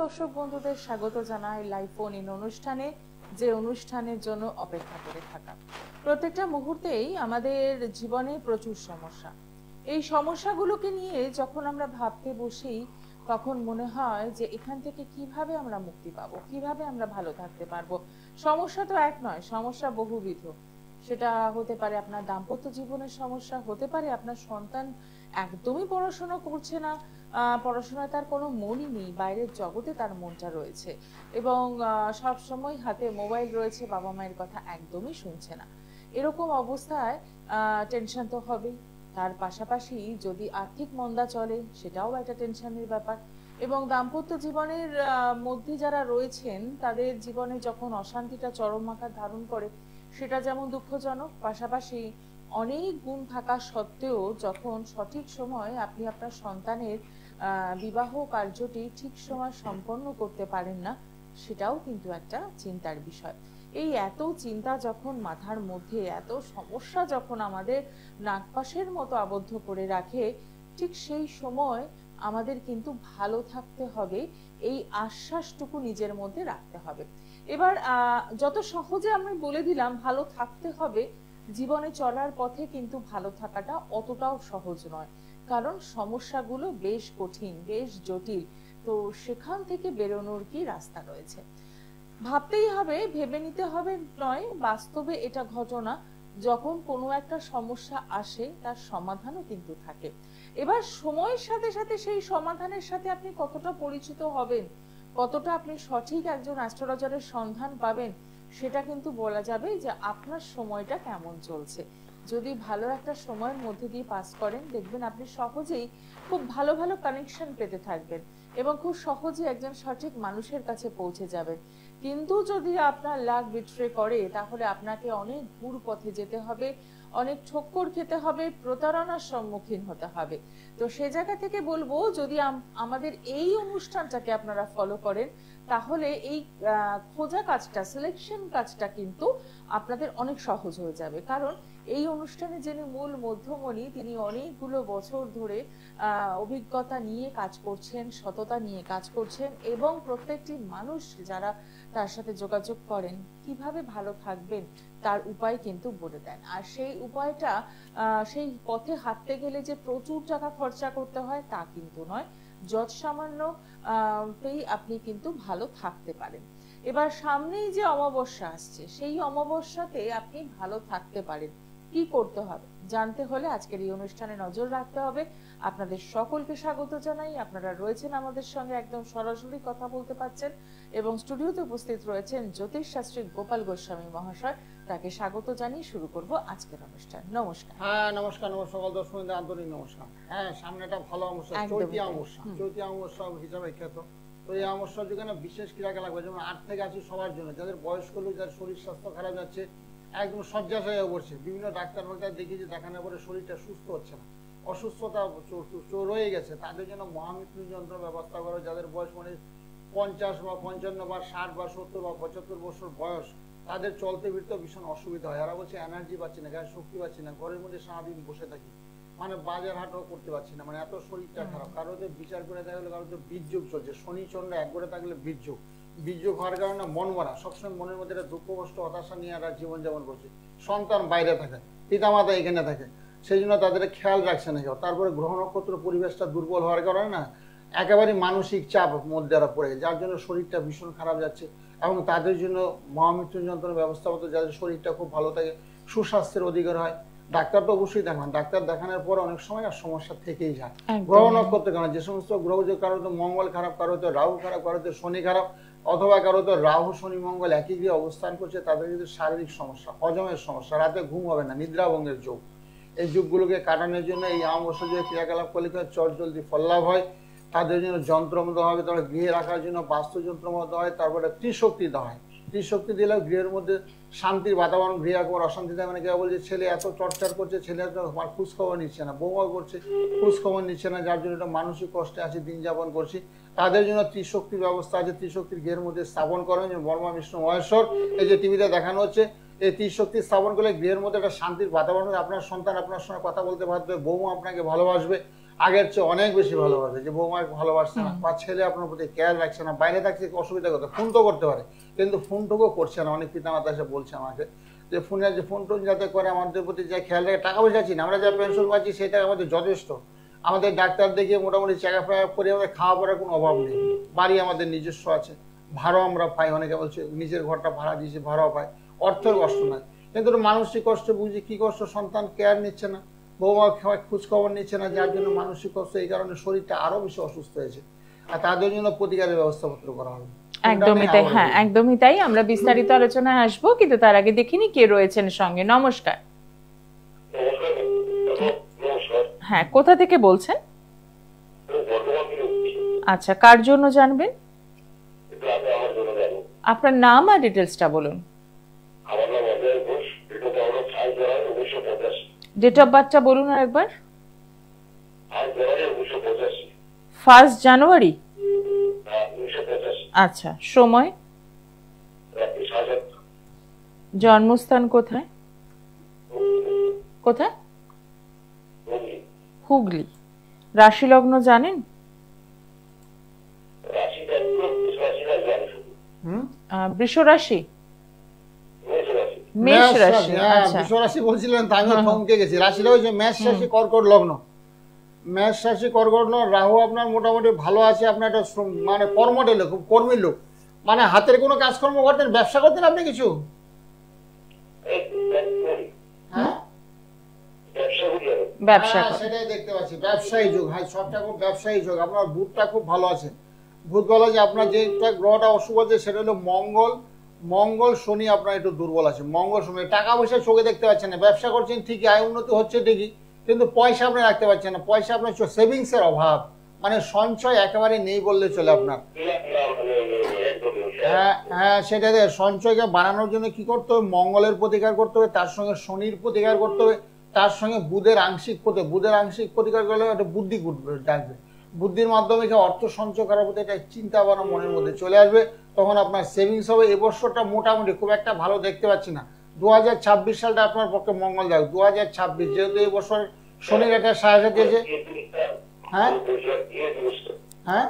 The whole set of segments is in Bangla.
দর্শক বন্ধুদের স্বাগত জানাই লাইভ ফোন ইন অনুষ্ঠানে, যে অনুষ্ঠানের জন্য অপেক্ষা করে থাকা। প্রত্যেকটা মুহূর্তেই আমাদের জীবনে প্রচুর সমস্যা। এই সমস্যাগুলোকে নিয়ে যখন আমরা ভাবতে বসি তখন মনে হয় যে এখান থেকে কিভাবে আমরা মুক্তি পাবো, কিভাবে আমরা ভালো থাকতে পারবো। সমস্যা তো এক নয়, সমস্যা বহুবিধ। সেটা হতে পারে আপনার দাম্পত্য জীবনের সমস্যা, হতে পারে আপনার সন্তান একদমই পড়াশোনা করছে না, পড়াশোনায় তার কোনো মনই নেই, বাইরের জগতে তার মনটা রয়েছে এবং সব সময় হাতে মোবাইল রয়েছে, বাবা মায়ের কথা একদমই শুনছে না। এরকম অবস্থায় টেনশন তো হবেই। তার পাশাপাশি যদি আর্থিক মন্দা চলে সেটাও একটা টেনশনের ব্যাপার। এবং দাম্পত্য জীবনের মধ্যে যারা রয়েছেন তাদের জীবনে যখন অশান্তিটা চরম আকার ধারণ করে সেটা যেমন দুঃখজনক, পাশাপাশি অনেক গুণ থাকা সত্ত্বেও যখন সঠিক সময় আপনি আপনার সন্তানের বিবাহ কার্যটি ঠিক সময় সম্পন্ন করতে পারেন না, সেটাও কিন্তু একটা চিন্তার বিষয়। এই এত চিন্তা যখন মাথার মধ্যে, এত সমস্যা যখন আমাদের নাগপাশের মতো আবদ্ধ করে রাখে, ঠিক সেই সময় আমাদের কিন্তু ভালো থাকতে হবে, এই আশ্বাসটুকু নিজের মধ্যে রাখতে হবে। এবার যত সহজে আমি বলে দিলাম ভালো থাকতে হবে, জীবনে চলার পথে কিন্তু ভালো থাকাটা অতটাও সহজ নয়, কারণ সমস্যাগুলো বেশ কঠিন, বেশ জটিল। তো সেখান থেকে বেরোনোর কি রাস্তা রয়েছে ভাবতেই হবে, ভেবে নিতে হবে নয়, বাস্তবে এটা ঘটনা। যখন কোনো একটা সমস্যা আসে তার সমাধানও কিন্তু থাকে। এবার সময়ের সাথে সাথে সেই সমাধানের সাথে আপনি কতটা পরিচিত হবেন, কতটা আপনি সঠিক একজন অ্যাস্ট্রোলজারের সন্ধান পাবেন, সেটা কিন্তু বলা যাবে যে আপনার সময়টা কেমন চলছে। যদি ভালো একটা সময়ের মধ্যে দিয়ে পাস করেন, দেখবেন আপনি সহজেই খুব ভালো ভালো কানেকশন পেতে থাকবেন এবং খুব সহজে একজন সঠিক মানুষের কাছে পৌঁছে যাবেন। কিন্তু যদি আপনার লাক বিট্রে করে তাহলে আপনাকে অনেক ঘুর পথে যেতে হবে, অনেক ঠক্কর খেতে হবে, প্রতারণার সম্মুখীন হতে হবে। তো সে জায়গা থেকে বলবো, যদি আমাদের এই অনুষ্ঠানটাকে আপনারা ফলো করেন তাহলে এই খোঁজা কাজটা, সিলেকশন কাজটা কিন্তু আপনাদের অনেক সহজ হয়ে যাবে। কারণ এই অনুষ্ঠানে যিনি মূল মধ্যমণি, তিনি অনেকগুলো বছর ধরে অভিজ্ঞতা নিয়ে কাজ করছেন, সততা নিয়ে কাজ করছেন এবং প্রত্যেকটি মানুষ যারা তার সাথে যোগাযোগ করেন কিভাবে ভালো থাকবেন তার উপায় কিন্তু বলে দেন। আর সেই উপায়টা, সেই পথে হাঁটতে গেলে যে প্রচুর টাকা খরচা করতে হয় তা কিন্তু নয়, যৎ সামান্য তেই আপনি কিন্তু ভালো থাকতে পারেন। এবার সামনেই যে অমাবস্যা আসছে, সেই অমাবস্যাতে আপনি ভালো থাকতে পারেন। কি করতে হবে জানতে হলে আজকের এই অনুষ্ঠানে নজর রাখতে হবে। আপনাদের সকলকে স্বাগত জানাই। আপনারা রয়েছেন আমাদের সঙ্গে, একদম সরাসরি কথা বলতে পারছেন এবং স্টুডিওতে উপস্থিত রয়েছেন জ্যোতিষ শাস্ত্রী গোপাল গোস্বামী মহাশয়। তাকে স্বাগত জানিয়ে শুরু করব আজকের অনুষ্ঠান। নমস্কার। হ্যাঁ নমস্কার, সকল দর্শকদের আন্তরিক নমস্কার। হ্যাঁ, সামনে একটা ভালো অমাবস্যা, চৈতি অমাবস্যা, চৈতি অমাবস্যা হিসাবে খ্যাত। তো এই অমাবস্যার যুগে না বিশেষ ক্রিয়াকে লাগবে, যেমন 8 থেকে 80 সবার জন্য, যাদের বয়স্ক লোক, যাদের শরীর স্বাস্থ্য খারাপ যাচ্ছে, একদম শয্যাশায়ী হয়ে পড়ছে, বিভিন্ন ডাক্তার দেখেছি, দেখানোর পরে শরীরটা সুস্থ হচ্ছে না, অসুস্থতা রয়ে গেছে, তাদের জন্য মহামৃত্যুঞ্জয় যন্ত্র ব্যবস্থা করো। যাদের বয়স মানে 50 বা 55 বা 60 বা 70 বা 75 বছর বয়স, তাদের চলতে ফিরতে ভীষণ অসুবিধা হয়। এরা বলছে এনার্জি পাচ্ছি না, গায়ে শক্তি পাচ্ছি না, ঘরের মধ্যে সারাদিন বসে থাকি, মানে বাজার হাটও করতে পারছি না, মানে এত শরীরটা খারাপ। কারোতে বিচার করে দেখা গেলো কারোতে বীর্যোগ চলছে, শনি চন্দ্র এক করে থাকলে বীর্যোগ, বীর্যোগ হওয়ার কারণে মন মরা, সবসময় মনের মধ্যে একটা দুঃখ কষ্ট হতাশা নিয়ে এরা জীবনযাপন করছে। সন্তান বাইরে থাকে, পিতামাতা এখানে থাকে, সেই জন্য তাদের খেয়াল রাখছে না কেউ। তারপরে গ্রহ নক্ষত্র পরিবেশটা দুর্বল হওয়ার কারণে না একেবারে মানসিক চাপ মধ্যে এরা পড়ে, যার জন্য শরীরটা ভীষণ খারাপ যাচ্ছে। এবং তাদের জন্য মহামৃত্যুঞ্জয় যন্ত্রের ব্যবস্থা মতো, যাদের শরীরটা খুব ভালো থাকে, সুস্বাস্থ্যের অধিকার হয়, ডাক্তার তো অবশ্যই দেখান। ডাক্তার দেখানোর পর অনেক সময় আর সমস্যা থেকেই যায় গ্রহ নক্ষত্রের কারণে। যে সমস্ত গ্রহ, যে কারো তো মঙ্গল খারাপ, কারো তো রাহু খারাপ, কারো তো শনি খারাপ, অথবা কারো তো রাহু শনি মঙ্গল একই গৃহে অবস্থান করছে, তাদের কিন্তু শারীরিক সমস্যা, হজমের সমস্যা, রাতে ঘুম হবে না, নিদ্রাভঙ্গের যোগ, এই যুগগুলোকে কাটানোর জন্য এই অমাবস্যা যে ক্রিয়াকলাপ করলে চট জলদি ফললাভ হয়। তাদের জন্য যন্ত্রমত হবে, তারপরে গৃহে রাখার জন্য বাস্তুযন্ত্রমত হয়, তারপরে ত্রিশক্তি দেওয়া হয়। ত্রিশক্তি দিলে গৃহের মধ্যে শান্তির বাতাবরণ, গৃহে একবার অশান্তি থাকে। মানে কেউ বলছে ছেলে এত টর্চার করছে, ছেলে এত খোঁজ খবর নিচ্ছে না, বৌমা করছে খোঁজ খবর নিচ্ছে না, যার জন্য একটা মানসিক কষ্টে আছে, দিন যাপন করছি, তাদের জন্য ত্রিশক্তির ব্যবস্থা আছে। ত্রিশক্তির গৃহের মধ্যে স্থাপন করেন, ব্রহ্মা বিষ্ণু মহেশ্বর, এই যে টিভিতে দেখানো হচ্ছে, এই ত্রিশক্তি স্থাপন করলে গৃহের মধ্যে একটা শান্তির বাতাবরণ, আপনার সন্তান আপনার সঙ্গে কথা বলতে পারবে, বৌমা আপনাকে ভালোবাসবে, আগের চেয়ে অনেক বেশি ভালোবাসে, যে বৌমাকে ভালোবাসছে না বা ছেলে আপনার প্রতি কেয়ার রাখছে না, বাইরে থাকছে অসুবিধা করতে, ফোন তো করতে পারে কিন্তু ফোনটুকু করছে না। অনেক পিতামাতা এসে বলছে আমাকে যে ফোন টোন যাতে করে আমাদের প্রতি যা খেয়াল রাখে, টাকা পয়সা চাচ্ছি না, আমরা যা পেনশন পাচ্ছি সেটা আমাদের যথেষ্ট। আমাদের ডাক্তার দেখিয়ে মোটামুটি চেক আপ করে আমাদের খাওয়া পড়ার কোনো অভাব নেই, বাড়ি আমাদের নিজস্ব আছে, ভাড়াও আমরা পাই, অনেকে বলছে নিজের ঘরটা ভাড়া দিয়েছি ভাড়াও পাই, অর্থের কষ্ট নাই। কিন্তু মানসিক কষ্ট বুঝি কি কষ্ট, সন্তান কেয়ার নিচ্ছে না, বৌমা খোঁজ খবর নিচ্ছে না, যার জন্য মানসিক কষ্ট, এই কারণে শরীরটা আরো বেশি অসুস্থ হয়েছে। আর তাদের জন্য প্রতিকারের ব্যবস্থাপত্র করা হবে। একদমই তাই, হ্যাঁ একদমই তাই। আমরা বিস্তারিত আলোচনায় আসবো, কিন্তু তার আগে দেখিনি কে রয়েছেন সঙ্গে। নমস্কার। হ্যাঁ, কোথা থেকে বলছেন? আচ্ছা, কার জন্য জানবেন? আপনার নাম আর ডিটেলসটা বলুন। ডেট অফ বার্থটা বলুন আর একবার। 1 জানুয়ারি। আচ্ছা, সময়? জন্মস্থান কোথায়? কোথায়? হুগলি। রাশি লগ্ন জানেন? বৃষ রাশি, মেষ রাশি। আচ্ছা, বৃষ রাশি বলছিলেন তো, আমি থমকে গেছি। রাশিটা হচ্ছে মেষ রাশি কর্কট লগ্ন। মেষ রাশি কর্কট লগ্ন, রাহু আপনার মোটামুটি ভালো আছে। আপনার একটা মানে কর্মঠে লোক, খুব কর্মী লোক, মানে হাতের কোনো কাজকর্ম করতেন, ব্যবসা করতেন আপনি কিছু? হ্যাঁ, ব্যবসা। সেটাই দেখতে পাচ্ছি, ব্যবসায়ী যোগ। হ্যাঁ, সবটা খুব ব্যবসায়ী যোগ। আপনার বুধটা খুব ভালো আছে। বুধ ভালো আছে। আপনার যেটা গ্রহটা অশুভ আছে সেটা হলো মঙ্গল। মঙ্গল শনি আপনার একটু দুর্বল আছে। মঙ্গল শনি, টাকা পয়সা চোখে দেখতে পাচ্ছেন না, ব্যবসা করছেন ঠিকই, আয় উন্নতি হচ্ছে ঠিকই, কিন্তু পয়সা আপনি রাখতে পারছেন না। পয়সা আপনার সেভিংস এর অভাব, মানে সঞ্চয় একেবারে নেই বললে চলে আপনার। হ্যাঁ হ্যাঁ, সেটা সঞ্চয়কে বাড়ানোর জন্য কি করতে হবে? মঙ্গলের প্রতিকার করতে হবে, তার সঙ্গে শনির প্রতিকার করতে হবে, তার সঙ্গে বুধের আংশিক প্রতিকার করলে একটা বুদ্ধি ডাকবে। বুদ্ধির মাধ্যমে অর্থ সঞ্চয় করার প্রতি একটা চিন্তা ভাবনা মনের মধ্যে চলে আসবে, তখন আপনার সেভিংস হবে। এবছরটা মোটামুটি খুব একটা ভালো দেখতে পাচ্ছি না। 2026 সালটা আপনার পক্ষে মঙ্গলদায়ক। 2026 যেহেতু এই বছর শনির একটা সাহায্য দিয়েছে। হ্যাঁ হ্যাঁ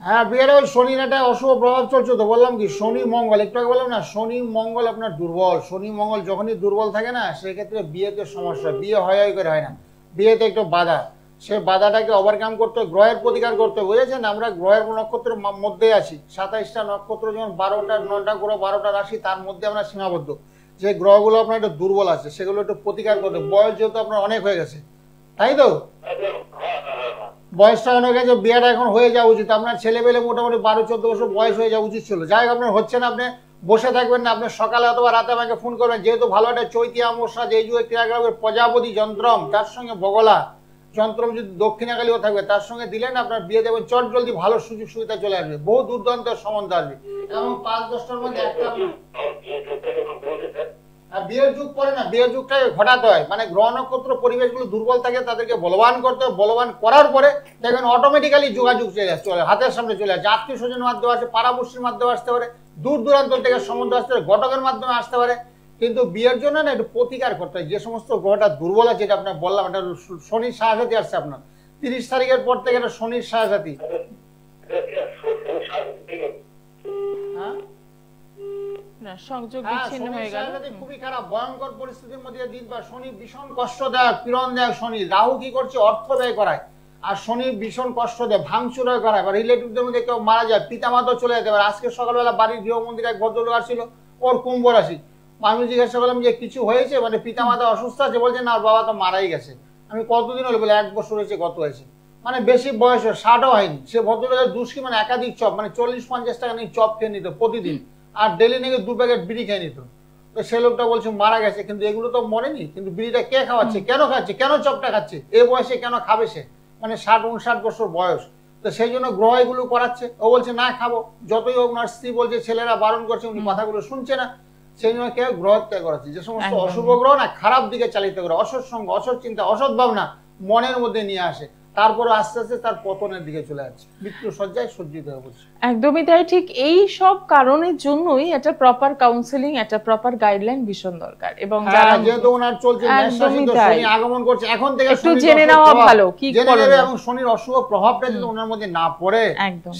হ্যাঁ, বিয়ের ওই শনির একটা অশুভ প্রভাব চলছে তো, বললাম কি শনি মঙ্গল, একটু আগে বললাম না, শনি মঙ্গল আপনার দুর্বল। শনি মঙ্গল যখনই দুর্বল থাকে না, সেক্ষেত্রে বিয়েতে সমস্যা, বিয়ে হয় করে হয় না, বিয়েতে একটু বাধা। সে বাধাটাকে ওভারকাম করতে গ্রহের প্রতিকার করতে, বুঝেছেন? আমরা গ্রহের নক্ষত্রের মধ্যে আছি, 27টা নক্ষত্র, যেমন 9টা গ্রহ 12টা রাশি, তার মধ্যে আমরা সীমাবদ্ধ। যে গ্রহগুলো আপনার একটু দুর্বল আছে সেগুলো একটু প্রতিকার করতে। বয়স যেহেতু আপনার অনেক হয়ে গেছে, তাই তো বয়সটা অনেক হয়ে গেছে, বিয়েটা এখন হয়ে যাওয়া উচিত। আপনার ছেলেবেলে মোটামুটি 12-14 বছর বয়স হয়ে যাওয়া উচিত ছিল। যাই হোক, আপনার হচ্ছে না, আপনি বসে থাকবেন না, আপনি সকালে অথবা রাতে আমাকে ফোন করবেন। যেহেতু ভালো একটা চৈতি অমাবস্যা, যে যুগে ক্রিয়াগ্রামের প্রজাপতি যন্ত্রম, তার সঙ্গে বগলা যন্ত্রম যদি দক্ষিণাকালীও থাকবে, তার সঙ্গে দিলেন আপনার বিয়ে দেবেন, চট জলদি ভালো সুযোগ সুবিধা চলে আসবে, বহু দুর্দান্ত সম্বন্ধ আসবে। এবং 5-10টার মধ্যে একটা বিয়ের যুগ পরে না, বিয়ের যুগটা ঘটাতে হয়, মানে গ্রহ নক্ষত্র পরিবেশগুলো দুর্বল থাকে, তাদেরকে বলবান করতে হয়। বলবান করার পরে দেখবেন অটোমেটিক্যালি যোগাযোগ চলে হাতের সামনে চলে আসে। আত্মীয় স্বজনের মাধ্যমে আসে, পাড়াপড়শির মাধ্যমে আসতে পারে, দূর দূরান্ত থেকে সম্বন্ধ আসতে পারে, ঘটকের মাধ্যমে আসতে পারে। কিন্তু বিয়ের জন্য না একটু প্রতিকার করতে হয়। যে সমস্ত গ্রহটা দুর্বল আছে, যেটা আপনার বললাম, এটা শনির সাহায্যে আসছে আপনার 30 তারিখের পর থেকে, এটা শনির সাহায্যে। হ্যাঁ, সংযোগ বিচ্ছিন্ন হয়ে গেল। খুবই খারাপ, ভয়ঙ্কর পরিস্থিতির মধ্যে দিন। বা শনি ভীষণ কষ্ট দেয়, পীড়ন দেয় শনি। রাহু কি করছে? অর্থ ব্যয় করায়। আর শনি ভীষণ কষ্ট দেয়, ভাঙচুর করায়, বা রিলেটিভদের মধ্যে কেউ মারা যায়, পিতামাতা চলে যেতে পারে। আজকে সকালবেলা বাড়ির গৃহ মন্দিরে এক ভদ্রলোক আসছিল, ওর কুম্ভ রাশি। আমি জিজ্ঞাসা করলাম যে কিছু হয়েছে, মানে পিতামাতা অসুস্থ আছে? বলছে না, বাবা তো মারাই গেছে। আমি কতদিন হলো? বলে 1 বছর হয়েছে। কত হয়েছে? মানে বেশি বয়স, 60ও হয়নি। সে ভদ্রলোকের দুষ্কি, মানে একাধিক চপ, মানে 40-50 টাকা নিয়ে চপ খেয়ে নিত প্রতিদিন, আর ডেলি নাকি 2 প্যাকেট বিড়ি খেয়ে নিত। তো সে লোকটা বলছে মারা গেছে, কিন্তু এগুলো তো মরেনি। কিন্তু বিড়িটা কে খাওয়াচ্ছে, কেন খাচ্ছে, কেন চপটা খাচ্ছে, এ বয়সে কেন খাবে সে? মানে 60-59 বছর বয়স। তো সেই জন্য গ্রহ এগুলো করাচ্ছে। ও বলছে না খাবো, যতই ওনার স্ত্রী বলছে, ছেলেরা বারণ করছে, উনি কথাগুলো শুনছে না। সেই জন্য কেউ গ্রহ ত্যাগ করাচ্ছে। যে সমস্ত অশুভ গ্রহ না, খারাপ দিকে চালিত করে, অসৎ সঙ্গ, অসৎ চিন্তা, অসৎ ভাবনা মনের মধ্যে নিয়ে আসে, তারপরে আস্তে আস্তে তার পতনের দিকে চলে যাচ্ছে, মৃত্যু সজ্জায় সজ্জিত হয়ে পড়ছে। একদমই তাই, ঠিক এই সব কারণের জন্যই একটা প্রপার কাউন্সেলিং, একটা প্রপার গাইডলাইন ভীষণ দরকার। এবং যারা যেহেতু ওনার চলছে মেষ রাশি, তো শনি আগমন করছে, এখন থেকে একটু জেনে নেওয়া ভালো কি করবে, এবং শনির অশুভ প্রভাবটা যদি ওনার মধ্যে না পড়ে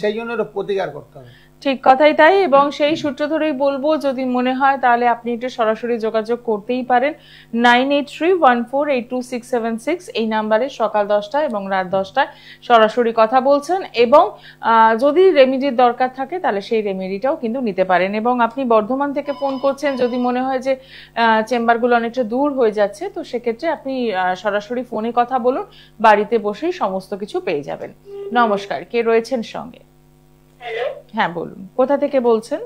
সেই জন্য এটা প্রতিকার করতে হবে। ঠিক কথাই তাই। এবং সেই সূত্র ধরেই বলবো, যদি মনে হয় তাহলে আপনি একটু সরাসরি যোগাযোগ করতেই পারেন 9831482676 এই নাম্বারে সকাল 10টা এবং রাত 10টায় সরাসরি কথা বলছেন। এবং যদি রেমেডির দরকার থাকে তাহলে সেই রেমেডিটাও কিন্তু নিতে পারেন। এবং আপনি বর্ধমান থেকে ফোন করছেন, যদি মনে হয় যে চেম্বারগুলো অনেকটা দূর হয়ে যাচ্ছে, তো সেক্ষেত্রে আপনি সরাসরি ফোনে কথা বলুন, বাড়িতে বসেই সমস্ত কিছু পেয়ে যাবেন। নমস্কার, কে রয়েছেন সঙ্গে? হ্যাঁ বলুন, কোথা থেকে বলছেন?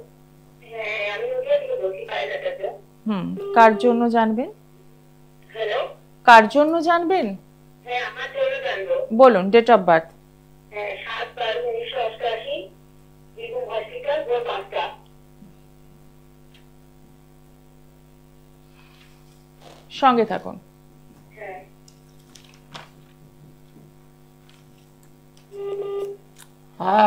কার জন্য জানবেন? কার জন্য জানবেন? বলুন, ডেট অফ বার্থ। সঙ্গে থাকুন।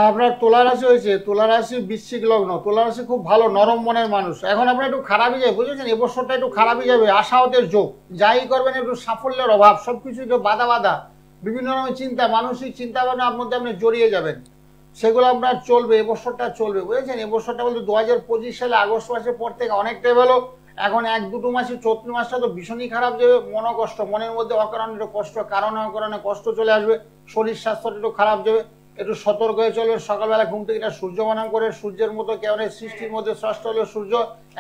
আপনার তুলা রাশি হয়েছে, তুলা রাশি বৃশ্চিক লগ্ন। তুলা রাশি খুব ভালো, নরম মনের মানুষ। এখন আপনার একটু খারাপই যাবে, বুঝেছেন? এবছরটা একটু খারাপই যাবে, আশাহতের যোগ, যাই করবেন একটু সাফল্যের অভাব, সবকিছু একটু বাধা বাধা, বিভিন্ন রকমের চিন্তা, মানসিক চিন্তা ভাবনা আপনার মধ্যে আপনি জড়িয়ে যাবেন, সেগুলো আপনার চলবে, এবছরটা চলবে, বুঝেছেন? এবছরটা বলতে 2025 সালে আগস্ট মাসের পর থেকে অনেকটাই ভালো। এখন 1-2 মাসে, চৈত্র মাসটা তো ভীষণই খারাপ যাবে, মনোকষ্ট, মনের মধ্যে অকারণে একটু কষ্ট, কারণে অকারণে কষ্ট চলে আসবে, শরীর স্বাস্থ্যটা একটু খারাপ যাবে, একটু সতর্ক হয়ে চলবে। সকালবেলা ঘুম থেকে সূর্য বানাম করে, সূর্যের মতো কেমন সৃষ্টির মধ্যে ষষ্ঠ হলো সূর্য,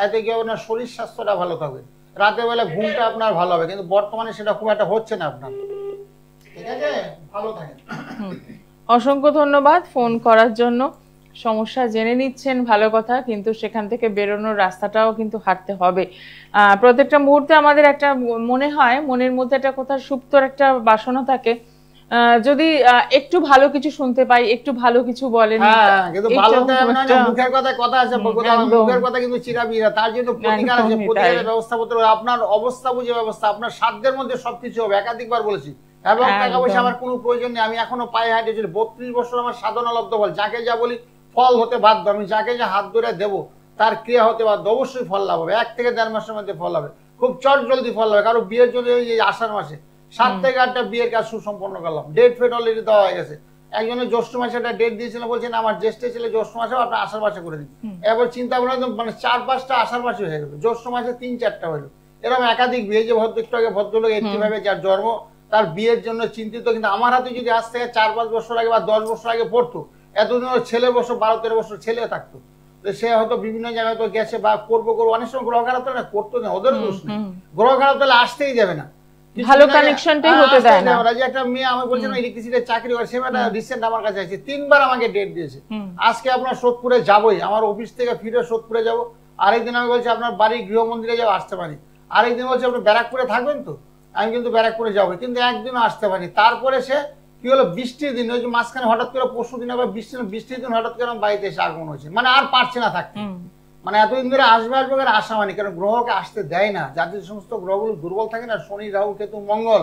এতে কি হবে না, শরীর স্বাস্থ্যটা ভালো থাকবে, রাতের বেলা ঘুমটা আপনার ভালো হবে। কিন্তু বর্তমানে সেটা খুব একটা হচ্ছে না আপনার, ঠিক আছে? ভালো থাকেন। অসংখ্য ধন্যবাদ ফোন করার জন্য। সমস্যা জেনে নিচ্ছেন, ভালো কথা, কিন্তু সেখান থেকে বেরোনোর রাস্তাটাও কিন্তু হাঁটতে হবে। প্রত্যেকটা মুহূর্তে আমাদের একটা মনে হয়, মনের মধ্যে একটা কোথাও সুপ্ত একটা বাসনা থাকে, যদি একটু ভালো কিছু শুনতে পাই, একটু ভালো কিছু বলেন, কিন্তু মুখের কথা আছে, মুখের কথা কিন্তু চিরাবিরা, তার জন্য প্রতিকার আছে, প্রতিকারের ব্যবস্থা করতে হবে। আপনার অবস্থা বুঝে ব্যবস্থা, আপনার সাধ্যের মধ্যে সবকিছু হবে, একাধিকবার বলেছি। এবং টাকা পয়সা আমার কোনো প্রয়োজন নেই, আমি এখনো পায়ে হাঁটে চলি, 32 বছর আমার সাধনা লব্ধ বল, যাকে যা বলি ফল হতে বাধ্য, আমি যাকে যা হাত ধরে দেবো তার ক্রিয়া হতে বাধ্য, অবশ্যই ফল লাভ হবে, 1 থেকে 1.5 মাসের মধ্যে ফল হবে, খুব চট জলদি ফল হবে। কারো বিয়ের জন্য এই আষাঢ় মাসে 7 থেকে 8টা বিয়ের কাজ সুসম্পন্ন করলাম, ডেট ফেট অলরেডি দেওয়া হয়ে গেছে। একজনের জ্যৈষ্ঠ মাসে একটা ডেট দিয়েছিল, বলছেন আমার জ্যেষ্ঠে ছেলে জ্যৈষ্ঠ মাসে, আপনার আষাঢ় মাসে করে দিন। এবার চিন্তা ভাবনা মানে 4-5টা আষাঢ় মাসে হয়ে গেল, জ্যৈষ্ঠ মাসে 3-4টা হলো, এরকম একাধিক বিয়ে। যে ভদ্রলোক এইভাবে যার জন্ম, তার বিয়ের জন্য চিন্তিত, কিন্তু আমার হাতে যদি আজ থেকে 4-5 বছর আগে বা 10 বছর আগে পড়তো, এতদিন ওর ছেলে বছর 12-13 বছর ছেলে থাকতো, সে হয়তো বিভিন্ন জায়গায় তো গেছে বা করবো, অনেক সময় গ্রহ খারাপ হলে করতো না, ওদের দোষ নেই, গ্রহ খারাপ হলে আসতেই যাবে না, ভালো কানেকশনটাই হতে দেয় না। যে একটা মেয়ে আমি বলছিলাম ইলেকট্রিসিটির চাকরি করে, সে একটা রিসেন্ট আমার কাছে আছে, 3বার আমাকে ডেট দিয়েছে। আজকে আপনার সোদপুরে যাবোই, আমার অফিস থেকে ফিরে সোদপুরে যাব। আরেকদিন আমি বলছি আপনার বাড়ি গৃহ মন্দিরে যাবো, আসতে পারি। আরেকদিন বলছি আপনি ব্যারাকপুরে থাকবেন তো, আমি কিন্তু ব্যারাকপুরে যাবো, কিন্তু একদিনও আসতে পারি। তারপরে সে কি হলো, বৃষ্টির দিন, ওই যে মাঝখানে হঠাৎ করে পরশু দিন আবার বৃষ্টির দিন হঠাৎ করে বাড়িতে এসে আগমন হয়েছে, মানে আর পারছে না থাকতে, মানে এতদিন ধরে আসবে আসবে করে আশা মানে, কারণ গ্রহকে আসতে দেয় না, যাদের সমস্ত গ্রহগুলো দুর্বল থাকে না, শনি রাহু কেতু মঙ্গল,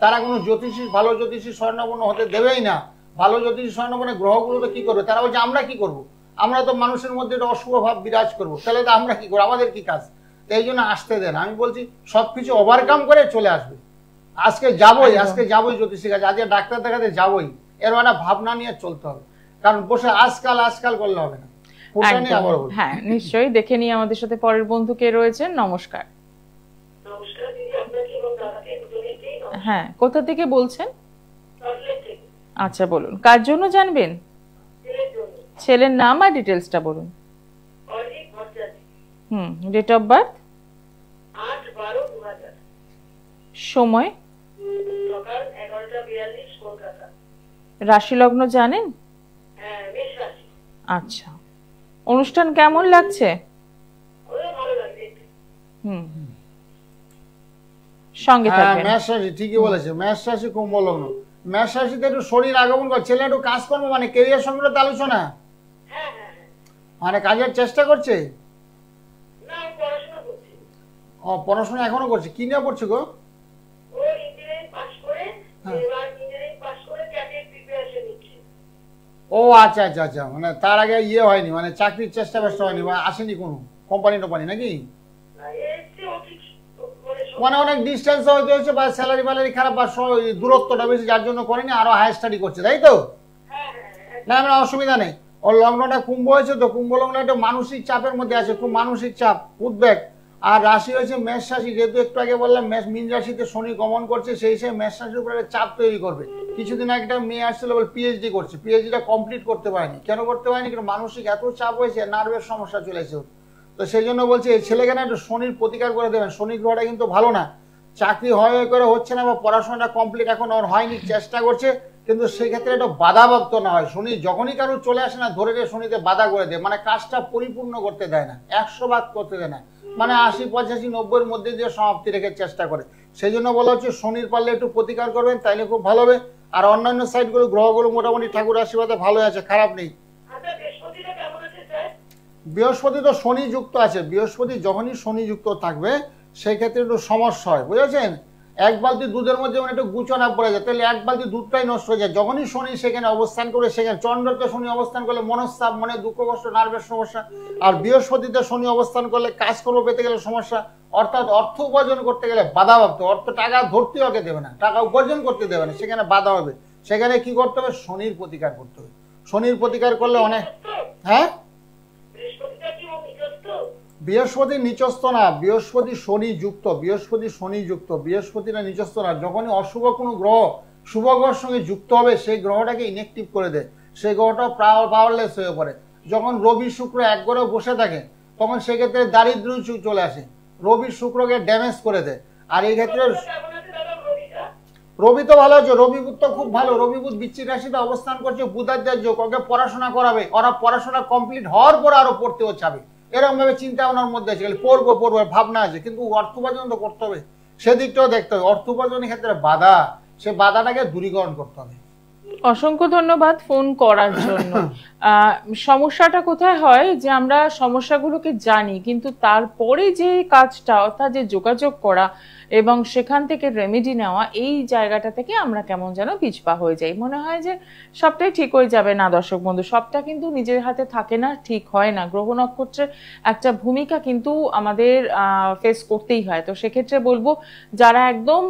তারা কোনো জ্যোতিষী, ভালো জ্যোতিষী স্বর্ণপূর্ণ হতে দেবেই না। ভালো জ্যোতিষী স্বর্ণপূর্ণ গ্রহগুলো তো কি করবে, তারা বলছে আমরা কি করব, আমরা তো মানুষের মধ্যে একটা অশুভ ভাব বিরাজ করবো, তাহলে তো আমরা কি করবো, আমাদের কি কাজ? এই জন্য আসতে দেন। আমি বলছি সবকিছু ওভারকাম করে চলে আসবে। আজকে যাবোই জ্যোতিষীর কাছে, আজকে ডাক্তার দেখাতে যাবোই, এর একটা ভাবনা নিয়ে চলতে হবে, কারণ বসে আজকাল করলে হবে না। হ্যাঁ নিশ্চয়ই, দেখে নিয়ে আমাদের সাথে পরের বন্ধু কে রয়েছেন। নমস্কার। হ্যাঁ, কোথা থেকে বলছেন? আচ্ছা বলুন, কার জন্য জানবেন? ছেলের নাম আর ডিটেলসটা বলুন। ডেট অফ বার্থ, সময়, রাশি লগ্ন জানেন? আচ্ছা, অনুষ্ঠান কেমন লাগছে? সঙ্গে থাকবেন। মেষ রাশি, ঠিকই বলেছে, মেষ রাশি কুম্ভ লগ্ন। মেষ রাশিতে একটু শরীর আগমন করে, ছেলে একটু কাজকর্ম মানে কেরিয়ার সংক্রান্ত আলোচনা, মানে কাজের চেষ্টা করছে। ও পড়াশোনা এখনো করছে, কি নিয়ে পড়ছে গো? ও আচ্ছা আচ্ছা আচ্ছা, মানে তার আগে ইয়ে হয়নি, মানে চাকরির চেষ্টা হয়নি বা আসেনি কোনো কোম্পানি টোম্পানি নাকি? মানে অনেক ডিস্টেন্স হইতে হচ্ছে বা স্যালারি ফ্যালারি খারাপ বা দূরত্বটা বেশি, যার জন্য করেনি, আরো হায়ার স্টাডি করছে, তাই তো? না মানে অসুবিধা নেই। ওর লগ্নটা কুম্ভ হয়েছে তো, কুম্ভ লগ্ন একটা মানসিক চাপের মধ্যে আছে, খুব মানসিক চাপ, উদ্বেগ। আর রাশি হয়েছে মেষ রাশি, যেহেতু একটু আগে বললাম মেষ মীন রাশিতে শনি গমন করছে, সেই হিসেবে মেষ রাশির উপরে একটা চাপ তৈরি করবে। কিছুদিন আগে একটা মেয়ে আসছিল, বলে পিএইচডি করছে, পিএইচডিটা কমপ্লিট করতে পারেনি। কেন করতে পারেনি? কারণ মানসিক এত চাপ হয়েছে, নার্ভের সমস্যা চলে এসেছে। তো সেই জন্য বলছি এই ছেলেকে না একটু শনির প্রতিকার করে দেবেন। শনি গ্রহটা কিন্তু ভালো না, চাকরি হয় করে হচ্ছে না, বা পড়াশোনাটা কমপ্লিট এখন ওর হয়নি, চেষ্টা করছে, কিন্তু সেক্ষেত্রে একটা বাধাপ্রাপ্ত না হয়। শনি যখনই কারো চলে আসে না, ধরে দিয়ে শনিতে বাধা করে দেয়, মানে কাজটা পরিপূর্ণ করতে দেয় না, 100 করতে দেয় না, মানে 80, 85, 90-এর মধ্যে দিয়ে সমাপ্তি রেখে চেষ্টা করে। সেই জন্য বলা হচ্ছে শনির পারলে একটু প্রতিকার করবেন, তাইলে খুব ভালো হবে। আর অন্যান্য সাইডগুলো গ্রহগুলো মোটামুটি ঠাকুর আশীর্বাদে ভালো আছে, খারাপ নেই। বৃহস্পতি তো শনি যুক্ত আছে, বৃহস্পতি যখনই শনি যুক্ত থাকবে সেই ক্ষেত্রে একটু সমস্যা হয়, বুঝেছেন? এক বালতি দুধের মধ্যে মানে একটু গুচনা পড়ে যায়, তাহলে এক বালতি দুধটাই নষ্ট হয়ে যায়। যখনই শনি সেখানে অবস্থান করে, সেখানে চন্দ্রতে শনি অবস্থান করলে মনস্তাপ, মনে দুঃখ কষ্ট, নার্ভের সমস্যা। আর বৃহস্পতিতে শনি অবস্থান করলে কাজকর্ম পেতে গেলে সমস্যা, অর্থাৎ অর্থ উপার্জন করতে গেলে বাধাপ্রাপ্ত। অর্থ টাকা ধরতে ওকে দেবে না, টাকা উপার্জন করতে দেবে না, সেখানে বাধা হবে। সেখানে কি করতে হবে? শনির প্রতিকার করতে হবে। শনির প্রতিকার করলে অনেক। হ্যাঁ, বৃহস্পতি নিচস্থ না, বৃহস্পতি শনি যুক্ত, বৃহস্পতি শনি যুক্ত, বৃহস্পতিটা নিচস্থ না। যখনই অশুভ কোনো গ্রহ শুভ গ্রহের সঙ্গে যুক্ত হবে, সেই গ্রহটাকে ইনএক্টিভ করে দেয়, সেই গ্রহটা পাওয়ারলেস হয়ে পড়ে। যখন রবি শুক্র এক গ্রহে বসে থাকে, তখন সেক্ষেত্রে দারিদ্র চলে আসে, রবি শুক্রকে ড্যামেজ করে দেয়। আর এই ক্ষেত্রে রবি তো ভালো আছে, রবি বুধ তো খুব ভালো। রবি বুধ বৃশ্চিক রাশিতে অবস্থান করছে, বুধাধ্যায় যোগ, ওকে পড়াশোনা করাবে, ওরা পড়াশোনা কমপ্লিট হওয়ার পর আরো পড়তেও চাবে, এরকম ভাবে চিন্তা ভাবনার মধ্যে আছে, পড়বো পড়বো ভাবনা আছে, কিন্তু অর্থ উপার্জন তো করতে হবে, সেদিকটাও দেখতে হবে। অর্থ উপার্জনের ক্ষেত্রে বাধা, সে বাধাটাকে দূরীকরণ করতে হবে। অসংখ্য ধন্যবাদ ফোন করার জন্য। সমস্যাটা কোথায় হয় যে আমরা সমস্যাগুলোকে জানি, কিন্তু তারপরে যে কাজটা, অর্থাৎ যে যোগাযোগ করা এবং সেখান থেকে রেমেডি নেওয়া, এই জায়গাটা থেকে আমরা কেমন যেন পিছপা হয়ে যাই। মনে হয় যে সবটাই ঠিক হয়ে যাবে। না দর্শক বন্ধু, সবটা কিন্তু নিজের হাতে থাকে না, ঠিক হয় না। গ্রহ নক্ষত্রের একটা ভূমিকা কিন্তু আমাদের ফেস করতেই হয়। তো সেক্ষেত্রে বলবো, যারা একদম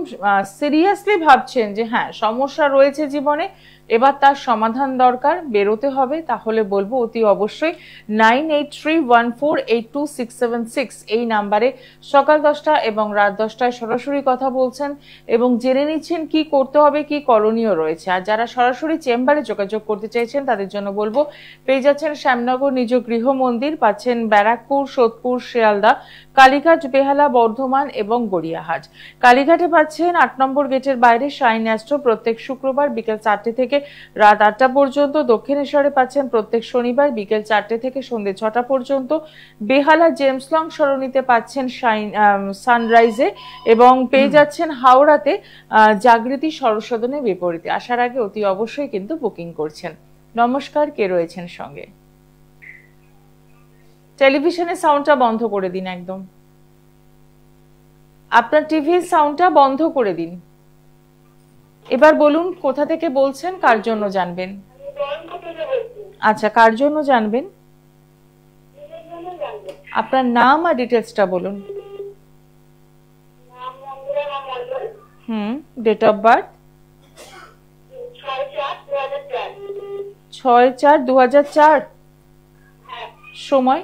সিরিয়াসলি ভাবছেন যে হ্যাঁ সমস্যা রয়েছে জীবনে, এবার তার সমাধান দরকার, বেরোতে হবে, তাহলে বলবো অতি অবশ্যই 9831482676 এই নাম্বারে সকাল 10টা এবং রাত 10টায় সরাসরি কথা বলছেন এবং জেনে নিচ্ছেন কি করতে হবে, কি করণীয় রয়েছে। আর যারা সরাসরি চেম্বারে যোগাযোগ করতে চাইছেন, তাদের জন্য বলবো পেয়ে যাচ্ছেন শ্যামনগর নিজ গৃহ মন্দির, পাচ্ছেন ব্যারাকপুর, সোদপুর, শিয়ালদা, কালীঘাট, বেহালা, বর্ধমান এবং গড়িয়াহাট। কালীঘাটে পাচ্ছেন 8 নম্বর গেটের বাইরে শাইন অ্যাস্ট্রো প্রত্যেক শুক্রবার বিকেল 4টে থেকে রাত 8টা পর্যন্ত। দক্ষিণেশ্বরে পাচ্ছেন প্রত্যেক শনিবার বিকেল 4টে থেকে সন্ধ্যে 6টা পর্যন্ত। বেহালা জেমস লং সরণিতে পাচ্ছেন সানরাইজে, এবং পেয়ে যাচ্ছেন হাওড়াতে জাগৃতি সরস্বদনের বিপরীতে। আসার আগে অতি অবশ্যই কিন্তু বুকিং করছেন। নমস্কার, কে রয়েছেন সঙ্গে? টেলিভিশনের সাউন্ডটা বন্ধ করে দিন, একদম আপনার টিভির সাউন্ডটা বন্ধ করে দিন। এবার বলুন কোথা থেকে বলছেন, কার জন্য জানবেন? আচ্ছা, কার জন্য জানবেন? আপনার নাম আর ডিটেলসটা বলুন। Date of birth 6/4/2004। সময়?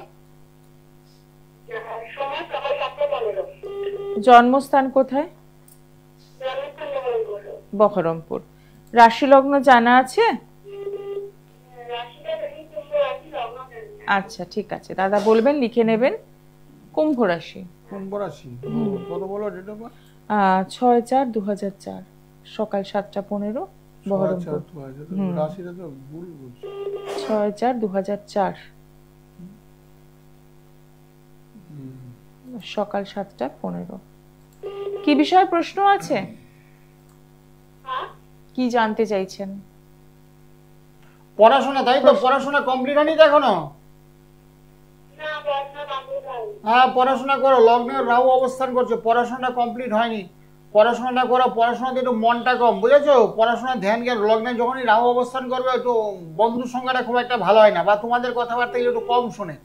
জন্মস্থান কোথায়? বহরমপুর। রাশি লগ্ন জানা আছে? আচ্ছা ঠিক আছে দাদা, বলবেন, লিখে নেবেন। কুম্ভ রাশি। কুম্ভ রাশি, কত বলো ডেট অফ বার্থ? 6/4/2004 সকাল 7টা 15 বহরমপুর। রাশিটা তো ভুল বলছি। 6/4/2004 সকাল 7টা 15। কি বিষয়ে প্রশ্ন আছে, কি জানতে চাইছেন? পড়াশোনা, তাই তো? পড়াশোনা কমপ্লিট হয়নি তো এখনো? হ্যাঁ, পড়াশোনা করো, লগ্নের রাহু অবস্থান করছে, পড়াশোনা কমপ্লিট হয়নি। পড়াশোনাটা করো, পড়াশোনাতে একটু মনটা কম, বুঝেছো? পড়াশোনা ধ্যান জ্ঞান লগ্নে যখনই রাহু অবস্থান করবে একটু বন্ধুর সংখ্যাটা খুব একটা ভালো হয় না, বা তোমাদের কথাবার্তা একটু কম শোনে,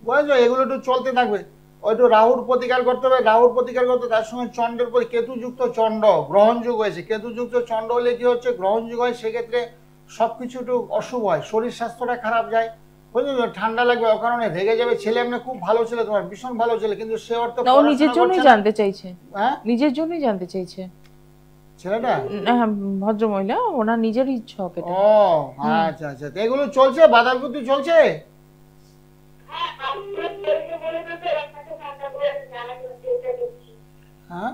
বুঝেছো? এগুলো একটু চলতে থাকবে। একটু রাহুর প্রতিকার করতে হবে, রাহুর প্রতিকার করতে তার সঙ্গে চন্দ্রের প্রতি, কেতুযুক্ত চন্দ্র গ্রহণযোগ হয়েছে, কেতুযুক্ত চন্দ্র হলে কি হচ্ছে, গ্রহণযোগ হয়, সেক্ষেত্রে সবকিছু একটু অশুভ হয়, শরীর স্বাস্থ্যটা খারাপ যায়, বুঝলো? ঠান্ডা লাগবে, অকারণে রেগে যাবে। ছেলে এমনি খুব ভালো ছেলে, তোমার ভীষণ ভালো ছেলে, কিন্তু সে অর্থ ও নিজের জন্যই জানতে চাইছে। হ্যাঁ, নিজের জন্যই জানতে চাইছে ছেলেটা। ভদ্র মহিলা, ওনার নিজের ইচ্ছা। ও আচ্ছা আচ্ছা, এগুলো চলছে, বাধা বিপত্তি চলছে। হ্যাঁ,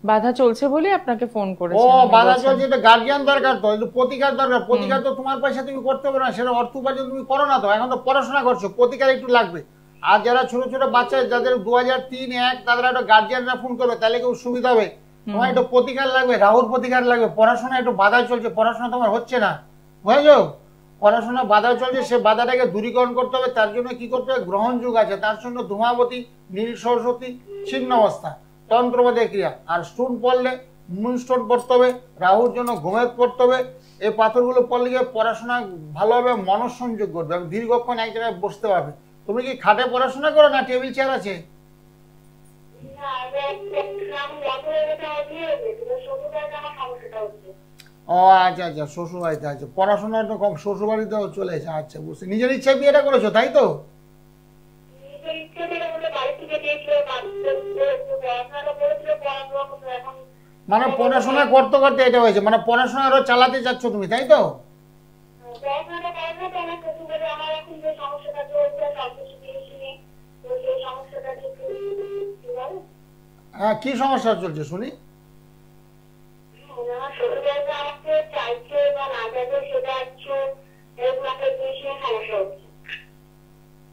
বাধা চলছে বলে আপনাকে ফোন ও করেছে। বাধা চলছে, এটা গার্জিয়ান দরকার, তো একটু প্রতিকার দরকার। প্রতিকার তো তোমার পয়সা তুমি করতে পারো না, সেটা অর্থ উপার্জন তুমি করো না, তো এখন তো পড়াশোনা করছো, প্রতিকার একটু লাগবে। আর যারা ছোট ছোট বাচ্চা, যাদের 2003-1 তাদের একটা গার্জিয়ানরা ফোন করবে, তাহলে কেউ সুবিধা হবে। তোমার একটু প্রতিকার লাগবে, রাহুর প্রতিকার লাগবে। পড়াশোনা একটু বাধা চলছে, পড়াশোনা তোমার হচ্ছে না, বুঝেছো? পড়াশোনা বাধা চলছে, সে বাধাটাকে দূরীকরণ করতে হবে। তার জন্য কি করতে হবে, গ্রহণ যুগ আছে, তার সঙ্গে ধূমাবতী, নীল সরস্বতী, ছিন্ন অবস্থা, তন্ত্রবাদী ক্রিয়া। আর স্টোন পড়লে মুন স্টোন পড়তে হবে, রাহুর জন্য গোমেদ পড়তে হবে। এই পাথরগুলো পড়লে গিয়ে পড়াশোনা ভালোভাবে মনঃসংযোগ করবে এবং দীর্ঘক্ষণ এক জায়গায় বসতে পারবে। তুমি কি খাটে পড়াশোনা করো না টেবিল চেয়ার আছে? ও আচ্ছা আচ্ছা, শ্বশুর বাড়িতে আছে, পড়াশোনা একটু কম, শ্বশুর বাড়িতেও চলে এসে। আচ্ছা, বুঝছি। নিজের ইচ্ছায় বিয়েটা করেছো, তাই তো? মানে পড়াশোনা করতে করতে এটা হয়েছে, মানে পড়াশোনা আরো চালাতে চাচ্ছ তুমি, তাই তো? হ্যাঁ, কি সমস্যা চলছে শুনি?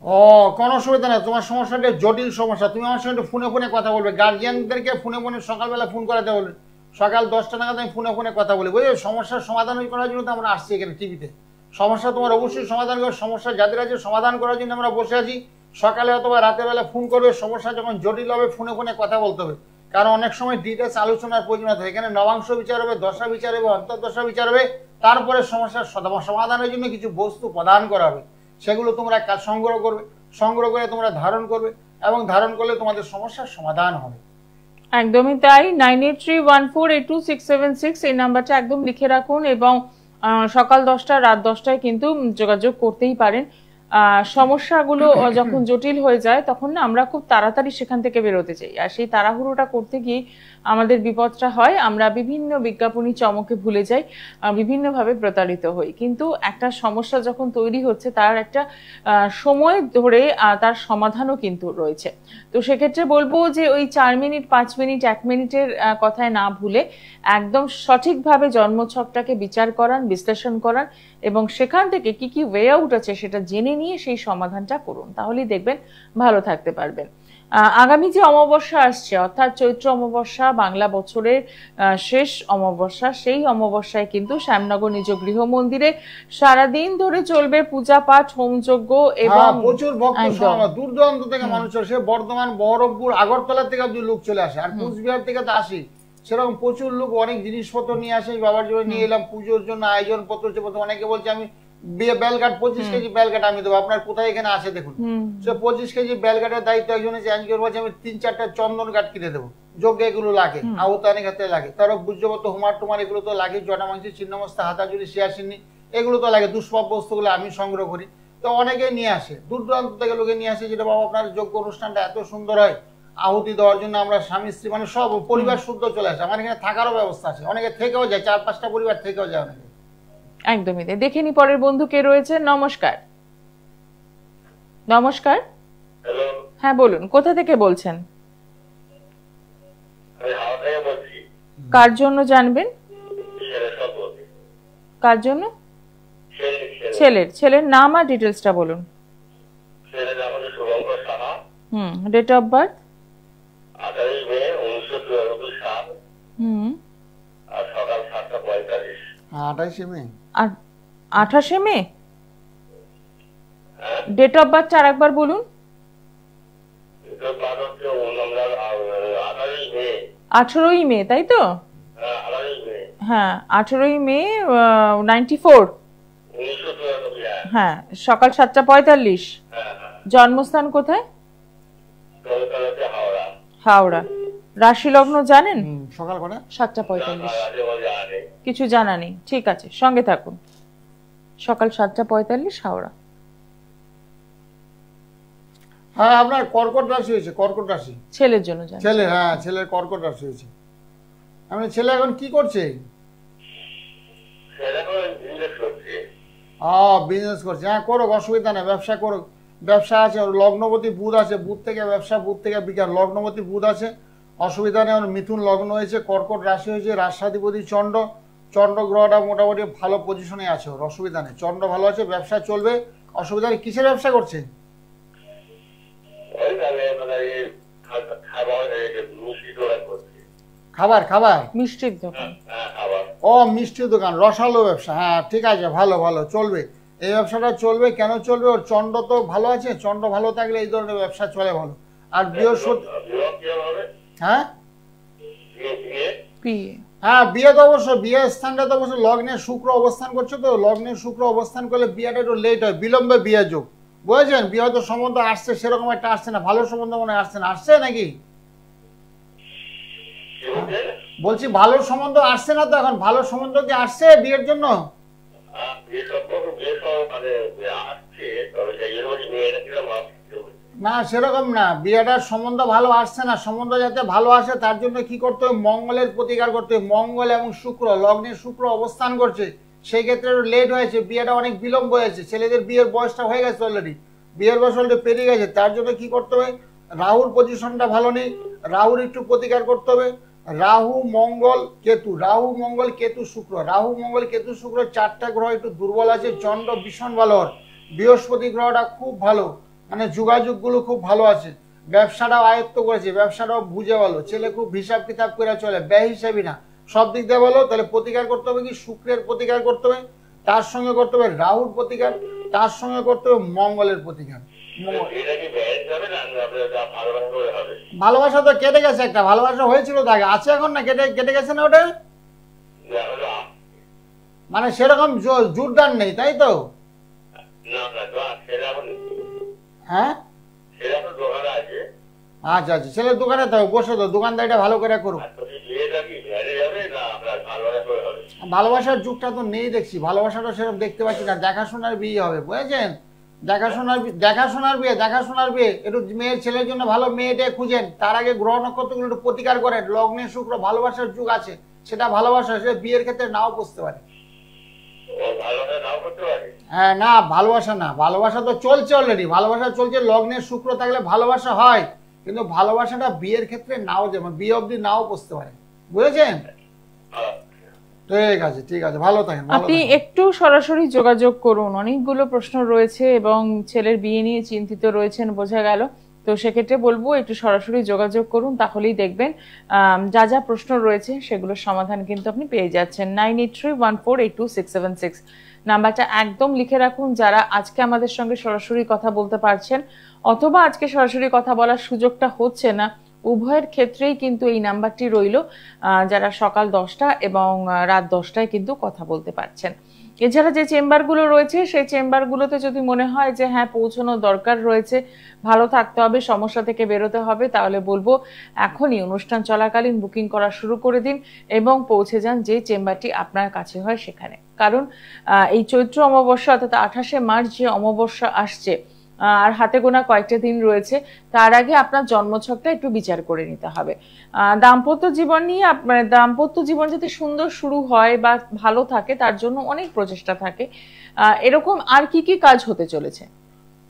ও, কোনো অসুবিধা নেই, তোমার সমস্যাটা জটিল সমস্যা। তুমি আমার সঙ্গে ফোনে ফোনে কথা বলবে, গার্জিয়ানদেরকে ফোনে ফোনে সকালবেলা ফোন করাতে বলবে, সকাল 10টা নাগাদ আমি ফোনে ফোনে কথা বলি, বুঝলি? সমস্যার সমাধান করার জন্য তো আমরা আসছি এখানে টিভিতে। সমস্যা তোমার অবশ্যই সমাধান করে, সমস্যা যাদের আছে সমাধান করার জন্য আমরা বসে আছি। সকালে অথবা রাতের বেলা ফোন করবে, সমস্যা যখন জটিল হবে ফোনে ফোনে কথা বলতে হবে, কারণ অনেক সময় ডিটেলস আলোচনার প্রয়োজন হয়। এখানে নবাংশ বিচার হবে, দশা বিচার হবে, অন্তর্দশা বিচার হবে, তারপরে সমস্যার সমাধানের জন্য কিছু বস্তু প্রদান করা হবে, সেগুলো তোমরা সংগ্রহ করবে, সংগ্রহ করে তোমরা ধারণ করবে, এবং ধারণ করলে তোমাদের সমস্যার সমাধান হবে। একদমই তাই। 9831482676 এই নাম্বারটা একদম লিখে রাখুন, এবং সকাল 10টা রাত 10টায় কিন্তু যোগাযোগ করতেই পারেন। সমস্যাগুলো যখন জটিল হয়ে যায় তখন না আমরা খুব তাড়াতাড়ি সেখান থেকে বেরোতে চাই, আর সেই তাড়াহুড়োটা করতে গিয়ে আমাদের বিপদটা হয়। আমরা বিভিন্ন বিজ্ঞাপনী চমকে ভুলে যাই, বিভিন্নভাবে প্রতারিত হই। কিন্তু একটা সমস্যা যখন তৈরি হচ্ছে তার একটা সময় ধরে তার সমাধানও কিন্তু রয়েছে। তো সেক্ষেত্রে বলবো যে ওই 4 মিনিট 5 মিনিট 1 মিনিটের কথায় না ভুলে একদম সঠিকভাবে জন্মছকটাকে বিচার করান, বিশ্লেষণ করান, এবং সেখান থেকে কি কি ওয়ে আউট আছে সেটা জেনে নিয়ে সেই সমাধানটা করুন, তাহলেই দেখবেন ভালো থাকতে পারবেন। আগামী যে অমাবস্যা আসছে, অর্থাৎ চৈত্র অমাবস্যা, বাংলা বছরের শেষ অমাবস্যা, সেই অমাবস্যায় কিন্তু শ্যামনগর নিজ গৃহ মন্দিরে সারাদিন ধরে চলবে পূজা পাঠ, হোমযজ্ঞ, এবং প্রচুর ভক্ত সমাগম, দূর দূরান্ত থেকে মানুষ আসে, বর্ধমান, বহরমপুর, আগরতলা থেকে লোক চলে আসে, আর কুচবিহার থেকে তো আসি, সেরকম প্রচুর লোক অনেক জিনিসপত্র নিয়ে আসে। বাবার জন্য নিয়ে এলাম, পুজোর জন্য আয়োজন পত্র। অনেকে বলছে আমি বেলঘাট 25 কেজি বেলঘাট আমি দেবো, আপনার কোথায় এখানে আছে দেখুন। সে 25 কেজি বেলঘাটের দায়িত্ব একজন আছে, একজন বলছে আমি 3-4টা চন্দন কাঠ কিনে দেবো, যোগ্য এগুলো লাগে, আওতানি ক্ষেত্রে লাগে, তারও বুঝ্যপত্র, হোমার টোমার এগুলো তো লাগে, জটামাংসি, ছিন্নমস্তা, হাতাজুড়ি, শিয়াসিন্নি, এগুলো তো লাগে। দুষ্প্রাপ বস্তুগুলো আমি সংগ্রহ করি, তো অনেকে নিয়ে আসে, দূর দূরান্ত থেকে লোকে নিয়ে আসে, যেটা বাবা আপনার যোগ্য অনুষ্ঠানটা এত সুন্দর হয়, আহুতি দেওয়ার জন্য আমরা স্বামী স্ত্রী মানে সব পরিবার শুদ্ধ চলে আসে। আমার এখানে থাকারও ব্যবস্থা আছে, অনেকে থেকেও যায়, 4-5টা পরিবার থেকেও যায় অনেকে। একদমই। দেখে নি পরের বন্ধু কে রয়েছে। নমস্কার। নমস্কার। হ্যাঁ বলুন, কোথা থেকে বলছেন? কার জন্য জানবেন? কার জন্য? ছেলের নাম আর ডিটেলসটা বলুন। Date of birth? 28 মে 1992 সাল। আর সকাল 7:45। 28 মে। আর 28 মে ডেট অফ বার্থ আরেকবার বলুন। ডেট অফ বার্থ হচ্ছে 28 মে 18ই মে, তাই তো? হ্যাঁ 18ই মে। হ্যাঁ 18ই মে 94। 1994, হ্যাঁ সকাল 7:45। হ্যাঁ। জন্মস্থান কোথায়? কলকাতাতে হাওড়া। হাওড়া। রাশি লগ্ন জানেন? সকাল করে 7:45। আগে বলে আগে। কিছু জানা নেই, ঠিক আছে, সঙ্গে থাকুন। সকাল 7:45 হাওড়া। হ্যাঁ আপনার কর্কট রাশি হয়েছে, কর্কট রাশি। ছেলের জন্য জানেন? ছেলে, হ্যাঁ ছেলের কর্কট রাশি হয়েছে। আপনার ছেলে এখন কি করছে? সেটা করে বিজনেস করছে। বিজনেস করছে, হ্যাঁ করো, অসুবিধা নেই, ব্যবসা করো। ব্যবসা আছে, ওর লগ্নপতি বুধ আছে, বুধ থেকে ব্যবসা, বুধ থেকে বিজ্ঞান, লগ্নপতি বুধ আছে, অসুবিধা নেই। ওর মিথুন লগ্ন হয়েছে, কর্কট রাশি হয়েছে, রাষ্ট্রাধিপতি চন্দ্র, চন্দ্র গ্রহটা মোটামুটি ভালো পজিশনে আছে, ওর অসুবিধা নেই, চন্দ্র ভালো আছে, ব্যবসা চলবে, অসুবিধা নেই। কিসের ব্যবসা করছে? ওই মানে খাবার মিষ্টি দোকান করছে। খাবার, খাবার, মিষ্টির দোকান। হ্যাঁ খাবার। মিষ্টির দোকান, রসালো ব্যবসা, হ্যাঁ ঠিক আছে, ভালো ভালো চলবে, এই ব্যবসাটা চলবে। কেন চলবে? ওর চন্দ্র তো ভালো আছে, চন্দ্র ভালো থাকলে এই ধরনের ব্যবসা চলে ভালো। আর বৃহস্পতি, হ্যাঁ হ্যাঁ বিয়ে তো অবশ্য, বিয়ে স্থানটা তো অবশ্য লগ্নে শুক্র অবস্থান করছে, তো লগ্নে শুক্র অবস্থান করলে বিয়েটা একটু লেট হয়, বিলম্বে বিয়ে যোগ, বুঝেছেন? বিয়ে হয়তো সম্বন্ধ আসছে, সেরকম একটা আসছে না, ভালো সম্বন্ধ মনে হয় আসছে না, আসছে নাকি? বলছি ভালো সম্বন্ধ আসছে না তো এখন, ভালো সম্বন্ধ কি আসছে বিয়ের জন্য? না সেরকম না, বিয়েটার সম্বন্ধ ভালো আসছে না, সম্বন্ধ যাতে ভালো আসে তার জন্য কি করতে হবে? মঙ্গলের প্রতিকার করতে হবে। মঙ্গল এবং শুক্র, লগ্নে শুক্র অবস্থান করছে, সেই ক্ষেত্রে লেট হয়েছে, বিয়েটা অনেক বিলম্ব হয়েছে। ছেলেদের বিয়ের বয়সটা হয়ে গেছে অলরেডি, বিয়ের বয়স অলরেডি পেরিয়ে গেছে, তার জন্য কি করতে হবে? রাহুর পজিশনটা ভালো নেই, রাহুর একটু প্রতিকার করতে হবে। রাহু মঙ্গল কেতু, রাহু মঙ্গল কেতু শুক্র, রাহু মঙ্গল কেতু শুক্র, চারটা গ্রহ একটু দুর্বল আছে, চন্দ্র ভীষণ ভালো, বৃহস্পতি গ্রহটা খুব ভালো, মানে যোগাযোগগুলো খুব ভালো আছে, ব্যবসাটাও আয়ত্ত করেছে, ব্যবসাটাও বুঝে ভালো, ছেলে খুব হিসাব কিতাব করে চলে, ব্যয় হিসাবই না, সব দিক দিয়ে ভালো। তাহলে প্রতিকার করতে হবে কি? শুক্রের প্রতিকার করতে হবে, তার সঙ্গে করতে হবে রাহুর প্রতিকার, তার সঙ্গে করতে হবে মঙ্গলের প্রতিকার। ভালোবাসা তো কেটে গেছে, একটা ভালোবাসা হয়েছিল তো আগে, আছে এখন না? কেটে গেছে না ওটা? মানে সেরকম জোরদার নেই, তাই তো? হ্যাঁ আচ্ছা আচ্ছা, ছেলের দোকানে তো বসে, তো দোকানদারিটা ভালো করে করুক। ভালোবাসার যুগটা তো নেই দেখছি, ভালোবাসাটা সেরকম দেখতে পাচ্ছি না, দেখাশোনার বিয়ে হবে, বুঝেছেন? দেখাশোনার বিয়ে একটু মেয়ের ছেলের জন্য ভালো মেয়েটা খুঁজেন, তার আগে গ্রহ নক্ষত্রগুলো একটু প্রতিকার করেন। লগ্নে শুক্র, ভালোবাসার যুগ আছে, সেটা ভালোবাসা, সেটা বিয়ের ক্ষেত্রে নাও বুঝতে পারে। হ্যাঁ না ভালোবাসা না, ভালোবাসা তো চলছে অলরেডি, ভালোবাসা চলছে, লগ্নের শুক্র থাকলে ভালোবাসা হয়, কিন্তু ভালোবাসাটা বিয়ের ক্ষেত্রে নাও, যেমন বিয়ে অবধি নাও বুঝতে পারে, বুঝেছেন? ঠিক আছে, ঠিক আছে, ভালো থাকেন। আপনি একটু সরাসরি যোগাযোগ করুন, অনেকগুলো প্রশ্ন রয়েছে এবং ছেলের বিয়ে নিয়ে চিন্তিত রয়েছেন বোঝা গেল, তো সেক্ষেত্রে বলবো একটু সরাসরি যোগাযোগ করুন, তাহলেই দেখবেন যা যা প্রশ্ন রয়েছে সেগুলোর সমাধান কিন্তু আপনি পেয়ে যাচ্ছেন। 9831482676 নাম্বারটা একদম লিখে রাখুন। যারা আজকে আমাদের সঙ্গে সরাসরি কথা বলতে পারছেন অথবা আজকে সরাসরি কথা বলার সুযোগটা হচ্ছে না, উভয়ের ক্ষেত্রেই কিন্তু এই নাম্বারটি রইল, যারা সকাল 10টা এবং রাত 10টায় কিন্তু কথা বলতে পারছেন। এছাড়া যে চেম্বারগুলো রয়েছে সেই চেম্বারগুলোতে যদি মনে হয় যে হ্যাঁ পৌঁছানোর দরকার রয়েছে, ভালো থাকতে হবে, সমস্যা থেকে বেরোতে হবে, তাহলে বলবো এখনই অনুষ্ঠান চলাকালীন বুকিং করা শুরু করে দিন এবং পৌঁছে যান যে চেম্বারটি আপনার কাছে হয় সেখানে। কারণ এই চৈত্র অমাবস্যা অর্থাৎ 28শে মার্চ যে অমাবস্যা আসছে আর হাতে গোনা কয়েকটা দিন রয়েছে, তার আগে আপনার জন্মছকটা একটু বিচার করে নিতে হবে। দাম্পত্য জীবন নিয়ে আপনার দাম্পত্য জীবন যাতে সুন্দর শুরু হয় বা ভালো থাকে তার জন্য অনেক প্রচেষ্টা থাকে। এরকম আর কি কি কাজ হতে চলেছে?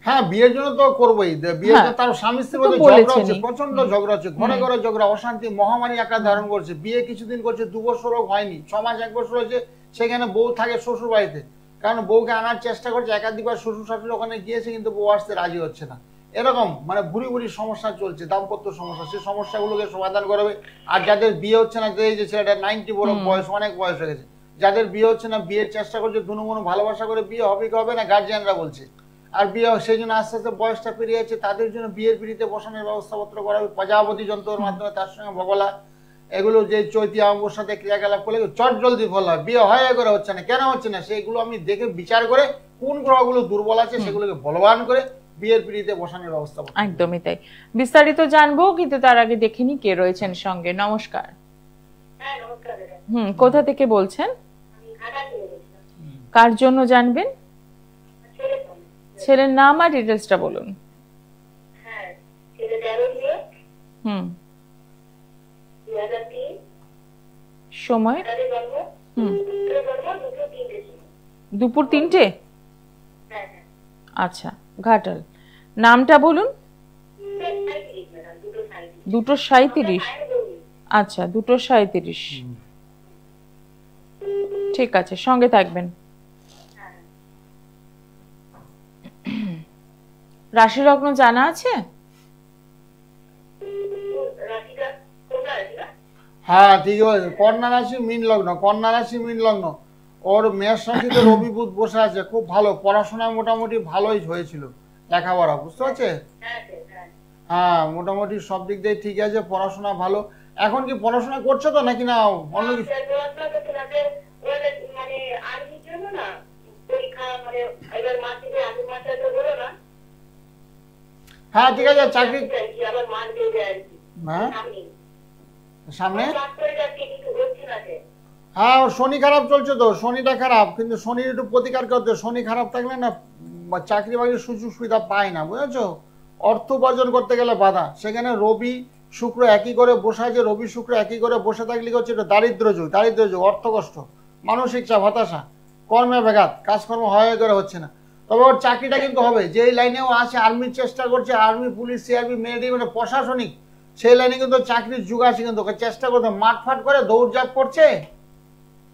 হ্যাঁ বিয়ের জন্য তো করবোই, বিয়েতে তার স্বামী স্ত্রীর মধ্যে ঝগড়া হচ্ছে, প্রচন্ড ঝগড়া হচ্ছে, ঘরে ঘরে ঝগড়া, অশান্তি মহামারী আকার ধারণ করছে। বিয়ে কিছুদিন করছে, 2 বছরও হয়নি, 6 মাস 1 বছর হয়েছে, সেখানে বউ থাকে শ্বশুর বাড়িতে, কারণ বউকে আনার চেষ্টা করছে, একাধিকবার শ্বশুর শাশুড়ি ওখানে গিয়েছে কিন্তু বউ আসতে রাজি হচ্ছে না, এরকম মানে ভুরি ভুরি সমস্যা চলছে, দাম্পত্য সমস্যা, সেই সমস্যাগুলোকে সমাধান করবে। আর যাদের বিয়ে হচ্ছে না, এই যে ছেলেটা 90 বড় বয়স, অনেক বয়স হয়ে গেছে, যাদের বিয়ে হচ্ছে না, বিয়ের চেষ্টা করছে, দুনুমুনু ভালোবাসা করে বিয়ে হবে কি হবে না গার্জিয়ানরা বলছে, আর বিয়ে সেই জন্য আস্তে আস্তে বয়সটা পেরিয়ে যাচ্ছে, তাদের জন্য বিয়ের পিড়িতে বসানোর ব্যবস্থাপত্র করা হবে, প্রজাপতি যন্ত্রের মাধ্যমে, তার সঙ্গে বগলা এগুলো যে চৈতি অমাবস্যাতে ক্রিয়াকলাপ করলে চট জলদি ফল হয়, বিয়ে হয়ে করে হচ্ছে না, কেন হচ্ছে না সেগুলো আমি দেখে বিচার করে কোন গ্রহগুলো দুর্বল আছে সেগুলোকে বলবান করে বিয়ের পিড়িতে বসানোর ব্যবস্থা করতে হবে। একদমই তাই, বিস্তারিত জানবো, কিন্তু তার আগে দেখে নি কে রয়েছেন সঙ্গে। নমস্কার। হ্যাঁ নমস্কার দাদা, কোথা থেকে বলছেন? আমি ঢাকা থেকে বলছিলাম। কার জন্য জানবেন? ছেলে তো? ছেলের নাম আর ডিটেলসটা বলুন। হ্যাঁ, ছেলে 13 দিয়ে 2003 সময়? তাদের জন্ম, তাদের জন্ম 2-3 ছিল। দুপুর 3টে? হ্যাঁ হ্যাঁ, আচ্ছা, ঘাটাল। নামটা বলুন। 2:37 ম্যাডাম, 2:37। 2:37? হ্যাঁ, বলুন। আচ্ছা, 2:37। ঠিক আছে, সঙ্গে থাকবেন। হ্যাঁ, রাশি লগ্ন জানা আছে? রাশিটা কোনটা রাশিটা? হ্যাঁ ঠিক আছে, কন্যা রাশি মীন লগ্ন, কন্যা রাশি মীন লগ্ন। ওর মেষ রাশিতে রবি বুধ বসে আছে, খুব ভালো পড়াশোনা, মোটামুটি ভালোই হয়েছিল লেখাপড়া, বুঝতে পারছে? হ্যাঁ স্যার, হ্যাঁ। হ্যাঁ মোটামুটি সব দিক দিয়ে ঠিক আছে, পড়াশোনা ভালো। এখন কি পড়াশোনা করছে তো নাকি না অন্য কিছু? স্যার, পড়াশোনা করতে না স্যার, ওদের মানে আর্মির জন্য না পরীক্ষা, মানে এবার মাসে আগের মাসে তো বলো না। হ্যাঁ ঠিক আছে, চাকরি চাইছি, আবার মান দিয়ে দেয় আর কি। হ্যাঁ সামনে সামনে ক্লাস করে যাচ্ছে কিন্তু হচ্ছে না স্যার। হ্যাঁ ওর শনি খারাপ চলছে তো, শনিটা খারাপ, কিন্তু শনির একটু প্রতিকার করতে, শনি খারাপ থাকলে না চাকরি বাকরির সুযোগ সুবিধা পায় না, বুঝেছো? অর্থ উপার্জন করতে গেলে বাধা। সেখানে রবি শুক্র একই করে বসে আছে, রবি শুক্র একই করে বসে থাকলে হচ্ছে এটা দারিদ্র যুগ, দারিদ্র যুগ, অর্থ কষ্ট, মানসিক চাপ, হতাশা, কর্মে ব্যাঘাত, কাজকর্ম হয়ে করে হচ্ছে না। তবে ওর চাকরিটা কিন্তু হবে, যেই লাইনেও আছে, আর্মির চেষ্টা করছে, আর্মি, পুলিশ, সিআরপি, মিলিটারি, মানে প্রশাসনিক, সেই লাইনে কিন্তু চাকরির যুগ আছে, কিন্তু ওকে চেষ্টা করতে, মাঠফাট করে দৌড়ঝাঁপ করছে।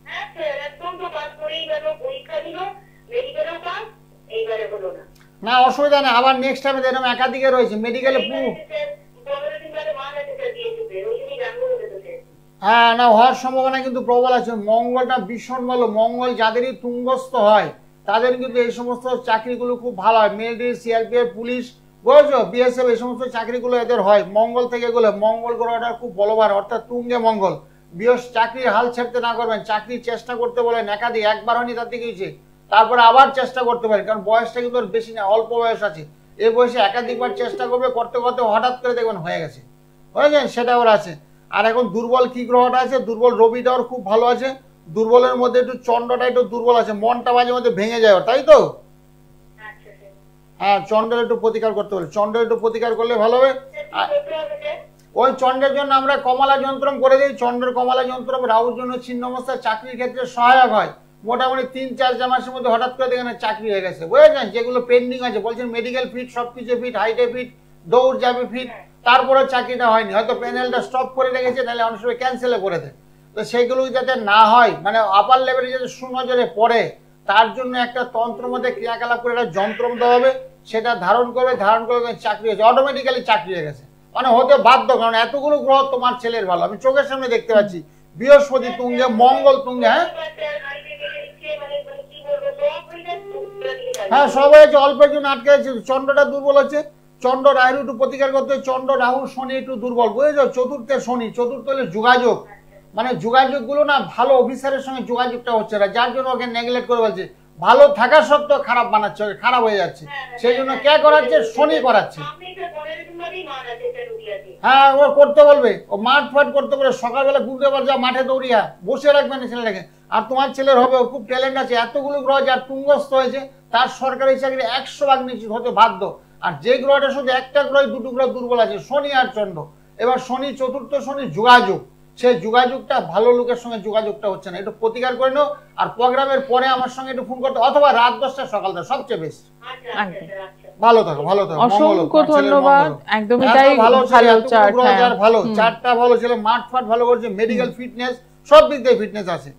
হ্যাঁ স্যার, একদম তো পাস করেই গেল, পরীক্ষা দিল, মেডিকেলও পাস, এইবারে হলো না। না অসুবিধা নেই, আবার নেক্সট টাইমে এরকম একাধিকে রয়েছে মেডিকেলে স্যার 15 দিন ধরে মান আছে স্যার, দিয়ে দেবে, ওই জন্যই জানবো বলে তো স্যার। হ্যাঁ না হওয়ার সম্ভাবনা কিন্তু প্রবল আছে। মঙ্গলটা ভীষণ ভালো, মঙ্গল যাদেরই তুঙ্গস্থ হয় তাদের কিন্তু এই সমস্ত চাকরিগুলো খুব ভালো হয়, মিলিটারি, সিআরপিএফ, পুলিশ, বুঝেছো, বিএসএফ, এই সমস্ত চাকরিগুলো এদের হয় মঙ্গল থেকে এগুলো। মঙ্গল গ্রহটা খুব বলবান, অর্থাৎ তুঙ্গে মঙ্গল। চাকরির হাল ছাড়তে না করবেন, চাকরির চেষ্টা করতে বলেন, একাধিক, একবার হয়নি তার দিকে হয়েছে, তারপরে আবার চেষ্টা করতে পারেন, কারণ বয়সটা কিন্তু ওর বেশি না, অল্প বয়স আছে। এই বয়সে একাধিকবার চেষ্টা করবে, করতে করতে হঠাৎ করে দেখবেন হয়ে গেছে, বুঝেছেন, সেটা ওর আছে। আর এখন দুর্বল কি গ্রহটা আছে? দুর্বল রবিটা ওর খুব ভালো আছে, দুর্বলের মধ্যে একটু চন্দ্রটা একটু দুর্বল আছে, মনটা মাঝে মধ্যে ভেঙে যায় ওর, তাই তো? আচ্ছা স্যার। হ্যাঁ চন্দ্রের একটু প্রতিকার করতে হবে, চন্দ্রের একটু প্রতিকার করলে ভালো হবে। স্যার, কি করতে হবে স্যার? ওই চন্দ্রের জন্য আমরা কমলা যন্ত্রম করে দিই, চন্দ্রের কমলা যন্ত্রম রাহুর জন্য ছিন্ন অবস্থায় চাকরির ক্ষেত্রে সহায়ক হয়। মোটামুটি 3-4 মাসের মধ্যে হঠাৎ করে দেখেন চাকরি হয়ে গেছে, বুঝেছেন? যেগুলো পেন্ডিং আছে, বলছেন মেডিকেল ফিট, সবকিছু ফিট, হাইটে ফিট, দৌড় যাবে ফিট, তারপরে চাকরিটা হয়নি, হয়তো প্যানেলটা স্টপ করে রেখেছে, নাহলে অনেক সময় ক্যান্সেলে করে দেয়। তো সেইগুলো যাতে না হয়, মানে আপার লেভেলে যাতে সুনজরে পড়ে, তার জন্য একটা তন্ত্র মধ্যে ক্রিয়াকলাপ করে একটা যন্ত্র দেওয়া হবে, সেটা ধারণ করবে, ধারণ করে চাকরি হয়েছে, অটোমেটিক্যালি চাকরি হয়ে গেছে, মানে হতে বাধ্য, কারণ এতগুলো গ্রহ তোমার ছেলের ভালো, আমি চোখের সামনে দেখতে পাচ্ছি। বৃহস্পতি তুঙ্গে, মঙ্গল তুঙ্গে, হ্যাঁ হ্যাঁ সব হয়েছে, অল্পের জন্য আটকে আছে, চন্দ্রটা দুর্বল আছে, চন্দ্র রাহুর একটু প্রতিকার করতে, চন্দ্র রাহু শনি একটু দুর্বল, বুঝেছো? চতুর্থে শনি, চতুর্থ হলে যোগাযোগ, মানে যোগাযোগ গুলো না ভালো অফিসারের সঙ্গে যোগাযোগটা হচ্ছে না, যার জন্য ওকে নেগলেক্ট করে বলছে, ভালো থাকা সত্ত্বেও খারাপ বানাচ্ছে, খারাপ হয়ে যাচ্ছে, সেই জন্য কে করাচ্ছে? শনি করাচ্ছে। হ্যাঁ ও করতে বলবে, ও মাঠ ফাট করতে বলে, সকালবেলা ঘুরতে পারবে, যা মাঠে দৌড়িয়া বসে রাখবে না ছেলেটাকে। আর তোমার ছেলের হবে, ও খুব ট্যালেন্ট আছে, এতগুলো গ্রহ যার তুঙ্গস্থ হয়েছে, তার সরকারি চাকরি 100 ভাগ নিশ্চিত হতে বাধ্য। আর যে গ্রহটা শুধু একটা গ্রহ, দুটো গ্রহ দুর্বল আছে, শনি আর চন্দ্র। এবার শনি, চতুর্থ শনি যোগাযোগ, সেই যোগাযোগটা ভালো লোকের সঙ্গে যোগাযোগটা হচ্ছে না, একটু প্রতিকার করে নাও। আর প্রোগ্রামের পরে আমার সঙ্গে একটু ফোন করতে, অথবা রাত 10টা সকাল 10টা, সবচেয়ে বেস্ট। ভালো থাকো, ভালো থাকো, অসংখ্য ধন্যবাদ, একদমই তাই, ভালো চার্ট, হ্যাঁ। ভালো চারটা ভালো ছেলে, মাঠ ফাট ভালো করছে, মেডিকেল ফিটনেস, সব দিক দিয়ে ফিটনেস আছে।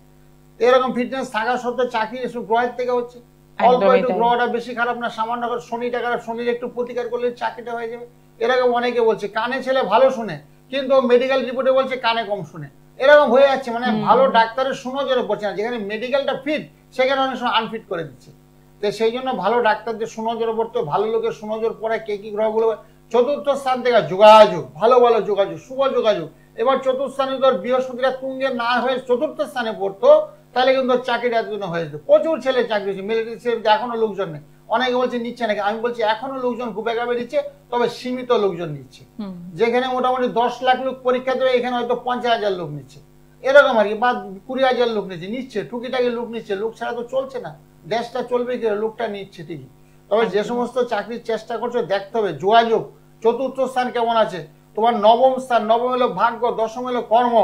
এরকম ফিটনেস থাকা সত্ত্বেও চাকরি এসব গ্রহের থেকে হচ্ছে, অল্প একটু গ্রহটা বেশি খারাপ না, সামান্য শনিটা খারাপ, শনির একটু প্রতিকার করলে চাকরিটা হয়ে যাবে। এরকম অনেকে বলছে কানে ছেলে ভালো শুনে, কিন্তু মেডিকেল রিপোর্টে বলছে কানে কম শুনে, এরকম হয়ে যাচ্ছে, মানে ভালো ডাক্তারের সুনজরে পড়ছে না, যেখানে মেডিকেলটা ফিট সেখানে অনেক সময় আনফিট করে দিচ্ছে। তো সেই জন্য ভালো ডাক্তারদের সুনজরে পড়তে, ভালো লোকের সুনজর পড়ে কে কি গ্রহগুলো। চতুর্থ স্থান থেকে যোগাযোগ, ভালো ভালো যোগাযোগ, শুভ যোগাযোগ, এবার চতুর্থ স্থানে তোর বৃহস্পতিরা তুঙ্গে না হয়ে চতুর্থ স্থানে পড়তো, তাহলে কিন্তু চাকরিটা এতদিন হয়ে যেত। প্রচুর ছেলে চাকরি হয়েছে, মিলিটারি এখনো লোকজন নেই। অনেকে বলছে নিচ্ছে নাকি, আমি বলছি এখনো লোকজন ঘুপে গাবে নিচ্ছে, তবে সীমিত লোকজন নিচ্ছে। যেখানে মোটামুটি 10 লাখ লোক পরীক্ষা দেবে, এখানে হয়তো 50,000 লোক নিচ্ছে, এরকম আর কি, বা 20,000 লোক নিচ্ছে, টুকিটাকি লোক নিচ্ছে। লোক ছাড়া তো চলছে না, দেশটা চলবে কি, লোকটা নিচ্ছে ঠিকই। তবে যে সমস্ত চাকরির চেষ্টা করছো দেখতে হবে যোগাযোগ, চতুর্থ স্থান কেমন আছে তোমার, নবম স্থান, নবম হলো ভাগ্য, দশম হলো কর্ম,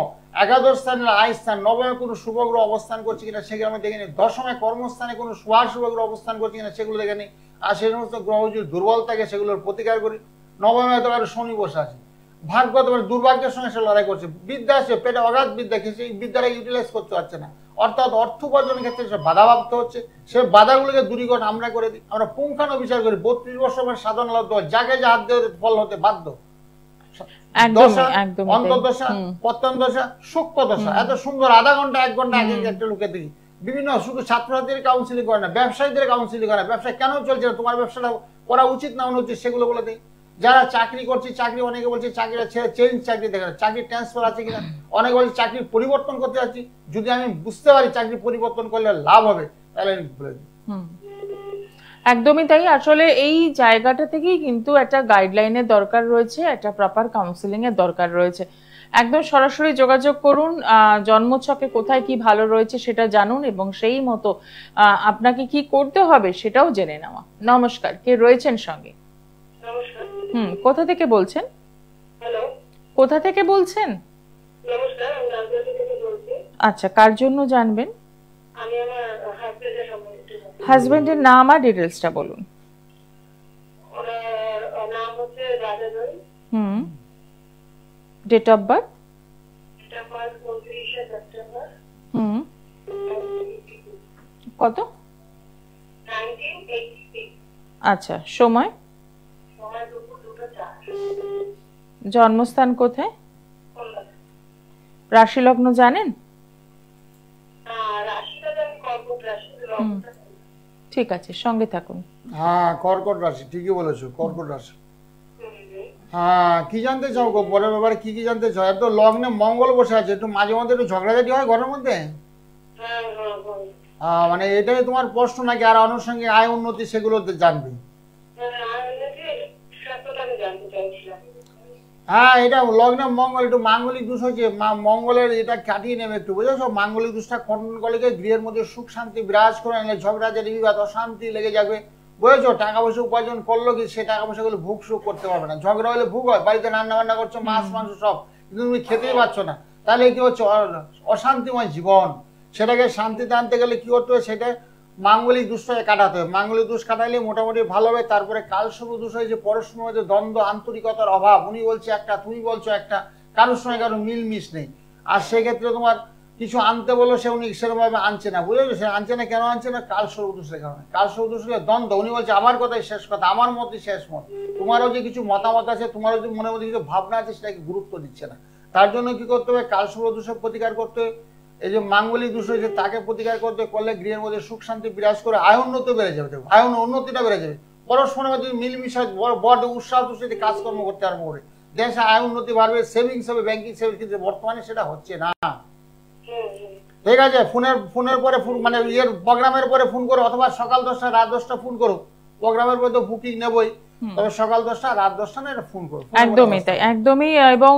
একাদশ স্থান হলো আয় স্থান, নবমে কোনো শুভগ্রহ অবস্থান করছে কিনা সেগুলো আমরা দেখে নিই, দশমে কর্মস্থানে কোনো শুভগ্রহ অবস্থান করছে কিনা সেগুলো দেখে নিই। আর সেই সমস্ত গ্রহ যদি দুর্বল থাকে সেগুলোর প্রতিকার করি। নবমে হয়তো আরো শনি বসে আছে, ভাগ্য তোমার দুর্ভাগ্যের সঙ্গে সে লড়াই করছে, বিদ্যা আছে পেটে অগাধ বিদ্যা, সেই বিদ্যাটা ইউটিলাইজ করতে পারছে না, অর্থাৎ অর্থ উপার্জনের ক্ষেত্রে সে বাধাপ্রাপ্ত হচ্ছে। সে বাধাগুলোকে দূরীকরণ আমরা করে দিই, আমরা পুঙ্খানু বিচার করি। 32 বছর সাধনা লাভ, যাকে যা হাত দিয়ে ফল হতে বাধ্য। অন্তর্দশা, পত্তন দশা, সূক্ষ্ম দশা, এত সুন্দর আধা ঘন্টা 1 ঘন্টা আগে একটা লোকে দেখি। বিভিন্ন শুধু ছাত্রছাত্রীদের কাউন্সিলিং করে না, ব্যবসায়ীদের কাউন্সিলিং করে না, ব্যবসা কেন চলছে না, তোমার ব্যবসাটা করা উচিত না অনুচিত সেগুলো বলে দিই। যারা চাকরি করছে, চাকরি অনেকে বলছে চাকরিটা ছেড়ে চেঞ্জ চাকরি দেখে, চাকরি ট্রান্সফার আছে কিনা, অনেকে বলছে চাকরি পরিবর্তন করতে যাচ্ছি। যদি আমি বুঝতে পারি চাকরি পরিবর্তন করলে লাভ হবে, তাহলে আমি বলে দিই। একদমই তাই। আসলে এই জায়গাটা থেকেই কিন্তু একটা গাইডলাইনের দরকার রয়েছে, একটা প্রপার কাউন্সিলিং এর দরকার রয়েছে। একদম সরাসরি যোগাযোগ করুন, জন্মছকে কোথায় কি ভালো রয়েছে সেটা জানুন এবং সেই মতো আপনাকে কি করতে হবে সেটাও জেনে নেওয়া। নমস্কার, কে রয়েছেন সঙ্গে? নমস্কার। কোথা থেকে বলছেন? হ্যালো, কোথা থেকে বলছেন? নমস্কার, আমি রাজবাড়ি থেকে বলছি। আচ্ছা, কার জন্য জানবেন? আমি আমার হাজবেন্ডের সম্বন্ধে। হাজবেন্ডের নাম আর ডিটেলসটা বলুন। ওনার নাম হচ্ছে রাজা জয়। Date of birth? এটা 29শে সেপ্টেম্বর। কত? 1986। আচ্ছা, সময়? সময় দুপুর 2:04। জন্মস্থান কোথায়? কলকাতা। রাশি লগ্ন জানেন? রাশিটা জানি কর্কট রাশি। লগ্নটা ঠিক আছে, সঙ্গে থাকুন। হ্যাঁ, কর্কট রাশি, ঠিকই বলেছো, কর্কট রাশি। হ্যাঁ, কি জানতে চাও গো, পরের ব্যাপারে কি কি জানতে চাও? এত লগ্নে মঙ্গল বসে আছে, একটু মাঝে মধ্যে একটু ঝগড়াঝাটি হয় ঘরের মধ্যে? মানে এটাই তোমার প্রশ্ন নাকি আর আনুষঙ্গিক আয় উন্নতি সেগুলো জানবে? হ্যাঁ, এটা লগ্নে মঙ্গল, একটু মাঙ্গলিক দোষ হয়েছে, মঙ্গলের এটা কাটিয়ে নেবে একটু, বুঝেছো? মাঙ্গলিক দোষটা খণ্ডন করলে গৃহের মধ্যে সুখ শান্তি বিরাজ করে, নিলে ঝগড়াঝাটি বিবাদ অশান্তি লেগে যাবে, বুঝেছো? টাকা পয়সা উপার্জন করলো কি সে টাকা পয়সাগুলো ভোগ সুখ করতে পারবে না। ঝগড়া হলে ভোগ হয়, বাড়িতে রান্না বান্না করছো, মাছ মাংস সব, কিন্তু তুমি খেতেই পারছো না, তাহলে কি হচ্ছে? অশান্তিময় জীবন। সেটাকে শান্তিতে আনতে গেলে কি করতে হবে? সেটা মাঙ্গলিক দোষটাকে কাটাতে হবে। মাঙ্গলিক দোষ কাটাইলে মোটামুটি ভালো হবে। তারপরে কালসর্প দোষ হয় যে পরস্পরের মধ্যে দ্বন্দ্ব, আন্তরিকতার অভাব, উনি বলছে একটা তুমি বলছো একটা, কারোর সঙ্গে কারো মিলমিশ নেই। আর সেক্ষেত্রে তোমার কিছু আনতে বলো, সে উনি সেরকমভাবে আনছে না, বুঝেছো? সে আনছে না, কেন আনছে না? কালসর্প দোষের কারণে। কালসর্প দোষের দ্বন্দ্ব, উনি বলছে আমার কথাই শেষ কথা, আমার মতই শেষ মত, তোমারও যে কিছু মতামত আছে, তোমারও যে মনের মধ্যে কিছু ভাবনা আছে সেটাকে গুরুত্ব দিচ্ছে না। তার জন্য কি করতে হবে? কালসর্প দোষের প্রতিকার করতে হবে। এই যে মাঙ্গলিক দোষ হয়েছে তাকে প্রতিকার করতে করলে গৃহের মধ্যে সুখ শান্তি বিরাজ করে, আয় উন্নতি বেড়ে যাবে, আয় উন্নতিটা বেড়ে যাবে। পরস্পরের মধ্যে মিলমিশা বড় উৎসাহ সাথে কাজকর্ম করতে আরম্ভ করে, দেশে আয় উন্নতি বাড়বে, সেভিংস হবে, ব্যাংকিং সেভিংস, কিন্তু বর্তমানে সেটা হচ্ছে না। ঠিক আছে, ফোনের পরে মানে প্রোগ্রামের পরে ফোন করো, অথবা সকাল 10টা রাত 10টা ফোন করো। প্রোগ্রামের পরে তো বুকিং নেবই, তবে সকাল 10টা রাত 10টা না, এটা ফোন করো। একদমই তাই, একদমই। এবং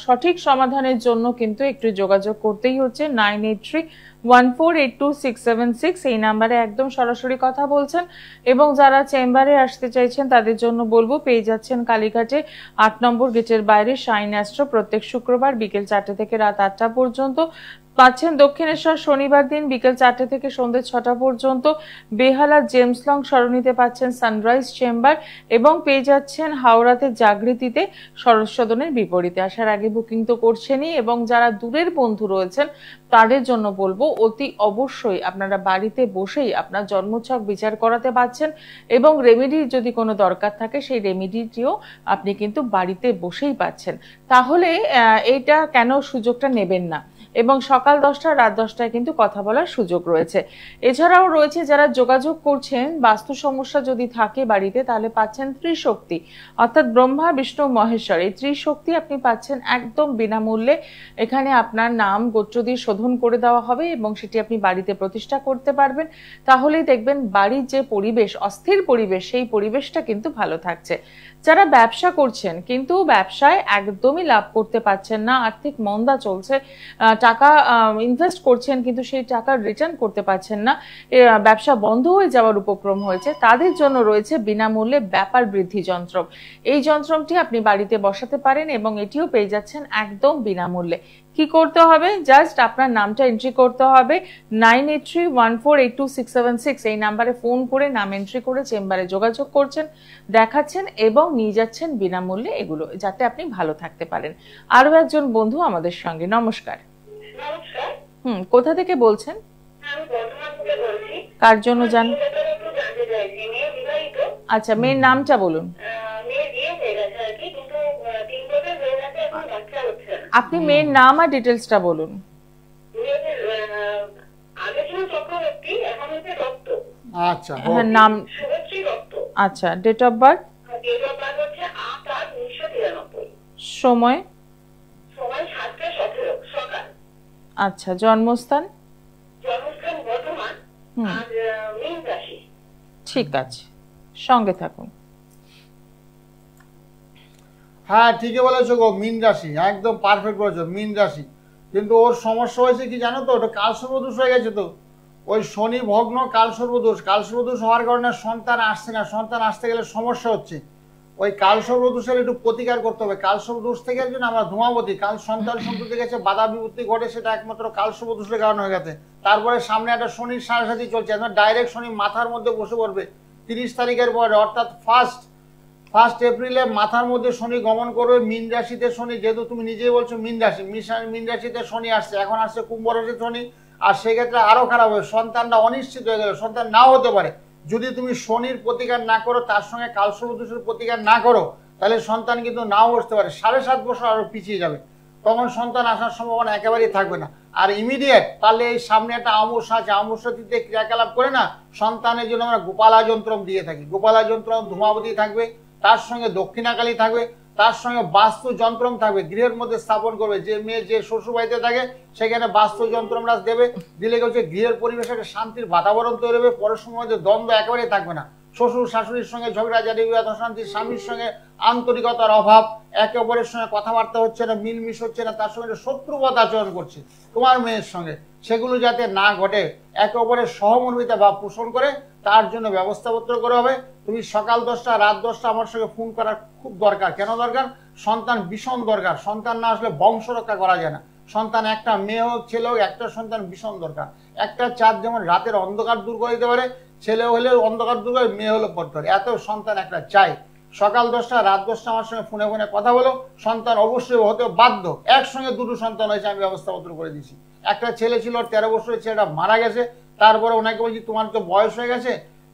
সঠিক সমাধানের জন্য কিন্তু একটু যোগাযোগ করতেই হচ্ছে। 9831482676 এই নাম্বারে একদম সরাসরি কথা বলছেন। এবং যারা চেম্বারে আসতে চাইছেন তাদের জন্য বলবো, পেয়ে যাচ্ছেন কালীঘাটে 8 নম্বর গেটের বাইরে শাইন অ্যাস্ট্রো, প্রত্যেক শুক্রবার বিকেল 4টে থেকে রাত 8টা পর্যন্ত। পাচ্ছেন দক্ষিণেশ্বর শনিবার দিন বিকেল 4টে থেকে সন্ধ্যে 6টা পর্যন্ত। বেহালা জেমস লং সরণিতে পাচ্ছেন সানরাইজ চেম্বার, এবং পেয়ে যাচ্ছেন হাওড়াতে জাগৃতিতে সরস সদনের বিপরীতে। আসার আগে বুকিং তো করছেনই, এবং যারা দূরের বন্ধু রয়েছেন তাদের জন্য বলবো অতি অবশ্যই আপনারা বাড়িতে বসেই আপনার জন্মছক বিচার করাতে পারছেন, এবং রেমেডির যদি কোনো দরকার থাকে সেই রেমেডিটিও আপনি কিন্তু বাড়িতে বসেই পাচ্ছেন। তাহলে এইটা কেন সুযোগটা নেবেন না? এবং সকাল 10টা রাত 10টায় কিন্তু কথা বলার সুযোগ রয়েছে। এছাড়াও রয়েছে যারা যোগাযোগ করছেন, বাস্তু সমস্যা যদি থাকে বাড়িতে, তাহলে পাচ্ছেন ত্রিশক্তি, অর্থাৎ ব্রহ্মা বিষ্ণু মহেশ্বর, এই ত্রিশক্তি আপনি পাচ্ছেন একদম বিনামূল্যে। এখানে আপনার নাম গোত্র দিয়ে শোধন করে দেওয়া হবে এবং সেটি আপনি বাড়িতে প্রতিষ্ঠা করতে পারবেন। তাহলেই দেখবেন বাড়ির যে পরিবেশ, অস্থির পরিবেশ, সেই পরিবেশটা কিন্তু ভালো থাকছে। যারা ব্যবসা করছেন কিন্তু ব্যবসায় একদমই লাভ করতে পারছেন না, আর্থিক মন্দা চলছে, টাকা ইনভেস্ট করছেন কিন্তু সেই টাকা রিটার্ন করতে পারছেন না, ব্যবসা বন্ধ হয়ে যাওয়ার উপক্রম হয়েছে, তাদের জন্য রয়েছে বিনামূল্যে ব্যাপার বৃদ্ধি যন্ত্র। এই যন্ত্রটি আপনি বাড়িতে বসাতে পারেন এবং এটিও পেয়ে যাচ্ছেন একদম বিনামূল্যে। কি করতে হবে? জাস্ট আপনার নামটা এন্ট্রি করতে হবে 9831482676, এই নাম্বারে ফোন করে নাম এন্ট্রি করে চেম্বারে যোগাযোগ করছেন, দেখাচ্ছেন এবং নিয়ে যাচ্ছেন বিনামূল্যে এগুলো, যাতে আপনি ভালো থাকতে পারেন। আরো একজন বন্ধু আমাদের সঙ্গে। নমস্কার। নমস্কার। কোথা থেকে বলছেন? আমি বর্ধমান থেকে বলছি। কার জন্য জান? একটু জানতে চাইছি, মেয়ে বিবাহিত। আচ্ছা, মেয়ের নামটা বলুন। মেয়ে বিয়ে হয়ে গেছে আর কি, কিন্তু 3 বছর হয়ে গেছে, এখন বাচ্চা হচ্ছে না। আপনি মেয়ের নাম আর ডিটেলসটা বলুন। মেয়েদের আগে ছিল চক্রবর্তী, এখন হচ্ছে দত্ত। আচ্ছা, হ্যাঁ, নাম। শুভশ্রী দত্ত। আচ্ছা, date of birth? Date of birth হচ্ছে 8/8/1993। সময়? সময় 7:17 সকাল। আচ্ছা, জন্মস্থান? জন্মস্থান বর্ধমান আর মীন রাশি। ঠিক আছে, সঙ্গে থাকুন। হ্যাঁ, ঠিকই বলেছো গো, মীন রাশি, একদম পারফেক্ট বলেছো, মীন রাশি। কিন্তু ওর সমস্যা হয়েছে কি জানো তো, ওটা কালসর্পদোষ হয়ে গেছে। তো ওই শনি ভগ্ন কালসর্পদোষ, কালসর্পদোষ হওয়ার কারণে সন্তান আসছে না, সন্তান আসতে গেলে সমস্যা হচ্ছে। ওই কালসর্পদোষের একটু প্রতিকার করতে হবে। কালসর্পদোষ থেকে একজন আমরা ধূমাবতী, কাল সন্তান সন্ততি গেছে, বাধা বিপত্তি ঘটে, সেটা একমাত্র কালসর্পদোষের কারণে হয়ে গেছে। তারপরে সামনে একটা শনির সাড়ে চলছে, একদম ডাইরেক্ট শনি মাথার মধ্যে বসে পড়বে 30 তারিখের পরে, অর্থাৎ ফার্স্ট এপ্রিলে মাথার মধ্যে শনি গমন করবে। মীন রাশিতে শনি, যেহেতু তুমি নিজেই বলছো মীন রাশি, মীন রাশিতে শনি আসছে, এখন আসছে কুম্ভ রাশিতে শনি, আর সেক্ষেত্রে আরো খারাপ হবে, সন্তানটা অনিশ্চিত হয়ে গেলে, সন্তান নাও হতে পারে। যদি তুমি শনির প্রতিকার না করো, তার সঙ্গে কালসর্পদোষের প্রতিকার না করো, তাহলে সন্তান কিন্তু নাও আসতে পারে, 7.5 বছর আরো পিছিয়ে যাবে, তখন সন্তান আসার সম্ভাবনা একেবারেই থাকবে না। আর ইমিডিয়েট তাহলে এই সামনে একটা অমাবস্যা আছে, অমাবস্যা তিথিতে ক্রিয়াকলাপ করে না, সন্তানের জন্য আমরা গোপালা যন্ত্রম দিয়ে থাকি। গোপালা যন্ত্রম ধূমাবতী থাকবে, তার সঙ্গে দক্ষিণাকালী থাকবে, তার সঙ্গে বাস্তু যন্ত্রম থাকবে, গৃহের মধ্যে স্থাপন করবে। যে মেয়ে যে শ্বশুর বাড়িতে থাকে সেখানে বাস্তু যন্ত্রমরা দেবে, দিলে হচ্ছে গৃহের পরিবেশে একটা শান্তির বাতাবরণ তৈরি হবে, পরের সময় দ্বন্দ্ব একেবারেই থাকবে না। শ্বশুর শাশুড়ির সঙ্গে ঝগড়াঝাটি, অশান্তি, স্বামীর সঙ্গে আন্তরিকতার অভাব, একে অপরের সঙ্গে কথাবার্তা হচ্ছে না, মিলমিশ হচ্ছে না, তার সঙ্গে শত্রুবৎ আচরণ করছে তোমার মেয়ের সঙ্গে, সেগুলো যাতে না ঘটে, একে অপরের সহমর্মিতা ভাব পোষণ করে, তার জন্য ব্যবস্থাপত্র করে হবে। তুমি সকাল 10টা রাত 10টা আমার সঙ্গে ফোন করার খুব দরকার। কেন দরকার? সন্তান ভীষণ দরকার, সন্তান না আসলে বংশ রক্ষা করা যায় না। সন্তান একটা মেয়ে হোক ছেলে হোক, একটা সন্তান ভীষণ দরকার। একটা চাঁদ যেমন রাতের অন্ধকার দূর করে দিতে পারে, ছেলে হলে অন্ধকার দূর করে, মেয়ে হলে পড়তে পারে, এত সন্তান একটা চাই। সকাল 10টা রাত 10টা আমার সঙ্গে ফোনে কথা বলো, সন্তান অবশ্যই হতে বাধ্য। একসঙ্গে দুটো সন্তান হয়েছে, আমি ব্যবস্থাপত্র করে দিয়েছি। একটা ছেলে ছিল, 13 বছরের ছেলেটা মারা গেছে, তারপরে ওনাকে বলছি তোমার তো বয়স হয়ে গেছে,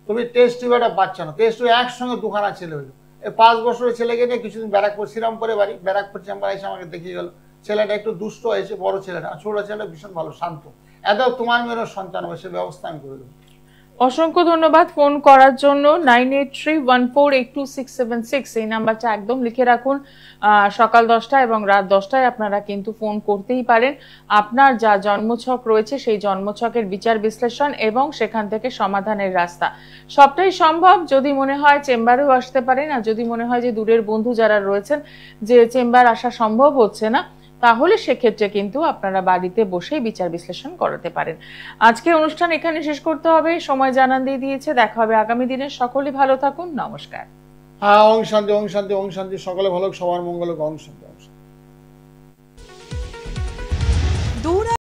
তুমি টেস্ট টিউবে একটা বাচ্চা না, টেস্ট টিউবে একসঙ্গে দুখানা ছেলে হইলো। এই 5 বছরের ছেলেকে নিয়ে কিছুদিন ব্যারাকপুর, শ্রীরামপুরে বাড়ি, ব্যারাকপুর চেম্বার এসে আমাকে দেখিয়ে গেল। ছেলেটা একটু দুষ্ট হয়েছে, বড় ছেলেটা, ছোট ছেলেটা ভীষণ ভালো শান্ত, এত তোমার মেয়েরও সন্তান হবে, সে ব্যবস্থা আমি করে দেবো। অসংখ্য ধন্যবাদ ফোন করার জন্য। 9831482676 এই নাম্বারটা একদম লিখে রাখুন। সকাল 10টা এবং রাত 10টায় আপনারা কিন্তু ফোন করতেই পারেন। আপনার যা জন্মছক রয়েছে সেই জন্মছকের বিচার বিশ্লেষণ এবং সেখান থেকে সমাধানের রাস্তা সবটাই সম্ভব। যদি মনে হয় চেম্বারেও আসতে পারেন, আর যদি মনে হয় যে দূরের বন্ধু যারা রয়েছেন যে চেম্বার আসা সম্ভব হচ্ছে না, তাহলে সেক্ষেত্রে কিন্তু আপনারা বাড়িতে বসেই বিচার বিশ্লেষণ করাতে পারেন। আজকে অনুষ্ঠান এখানে শেষ করতে হবে, সময় জানান দিয়ে দিয়েছে। দেখা হবে আগামী দিনে। সকলেই ভালো থাকুন, নমস্কার। হ্যাঁ, ওং শান্তি, ওং শান্তি, ওং শান্তি। সকলে ভালো, সবার মঙ্গল হোক, ওং শান্তি।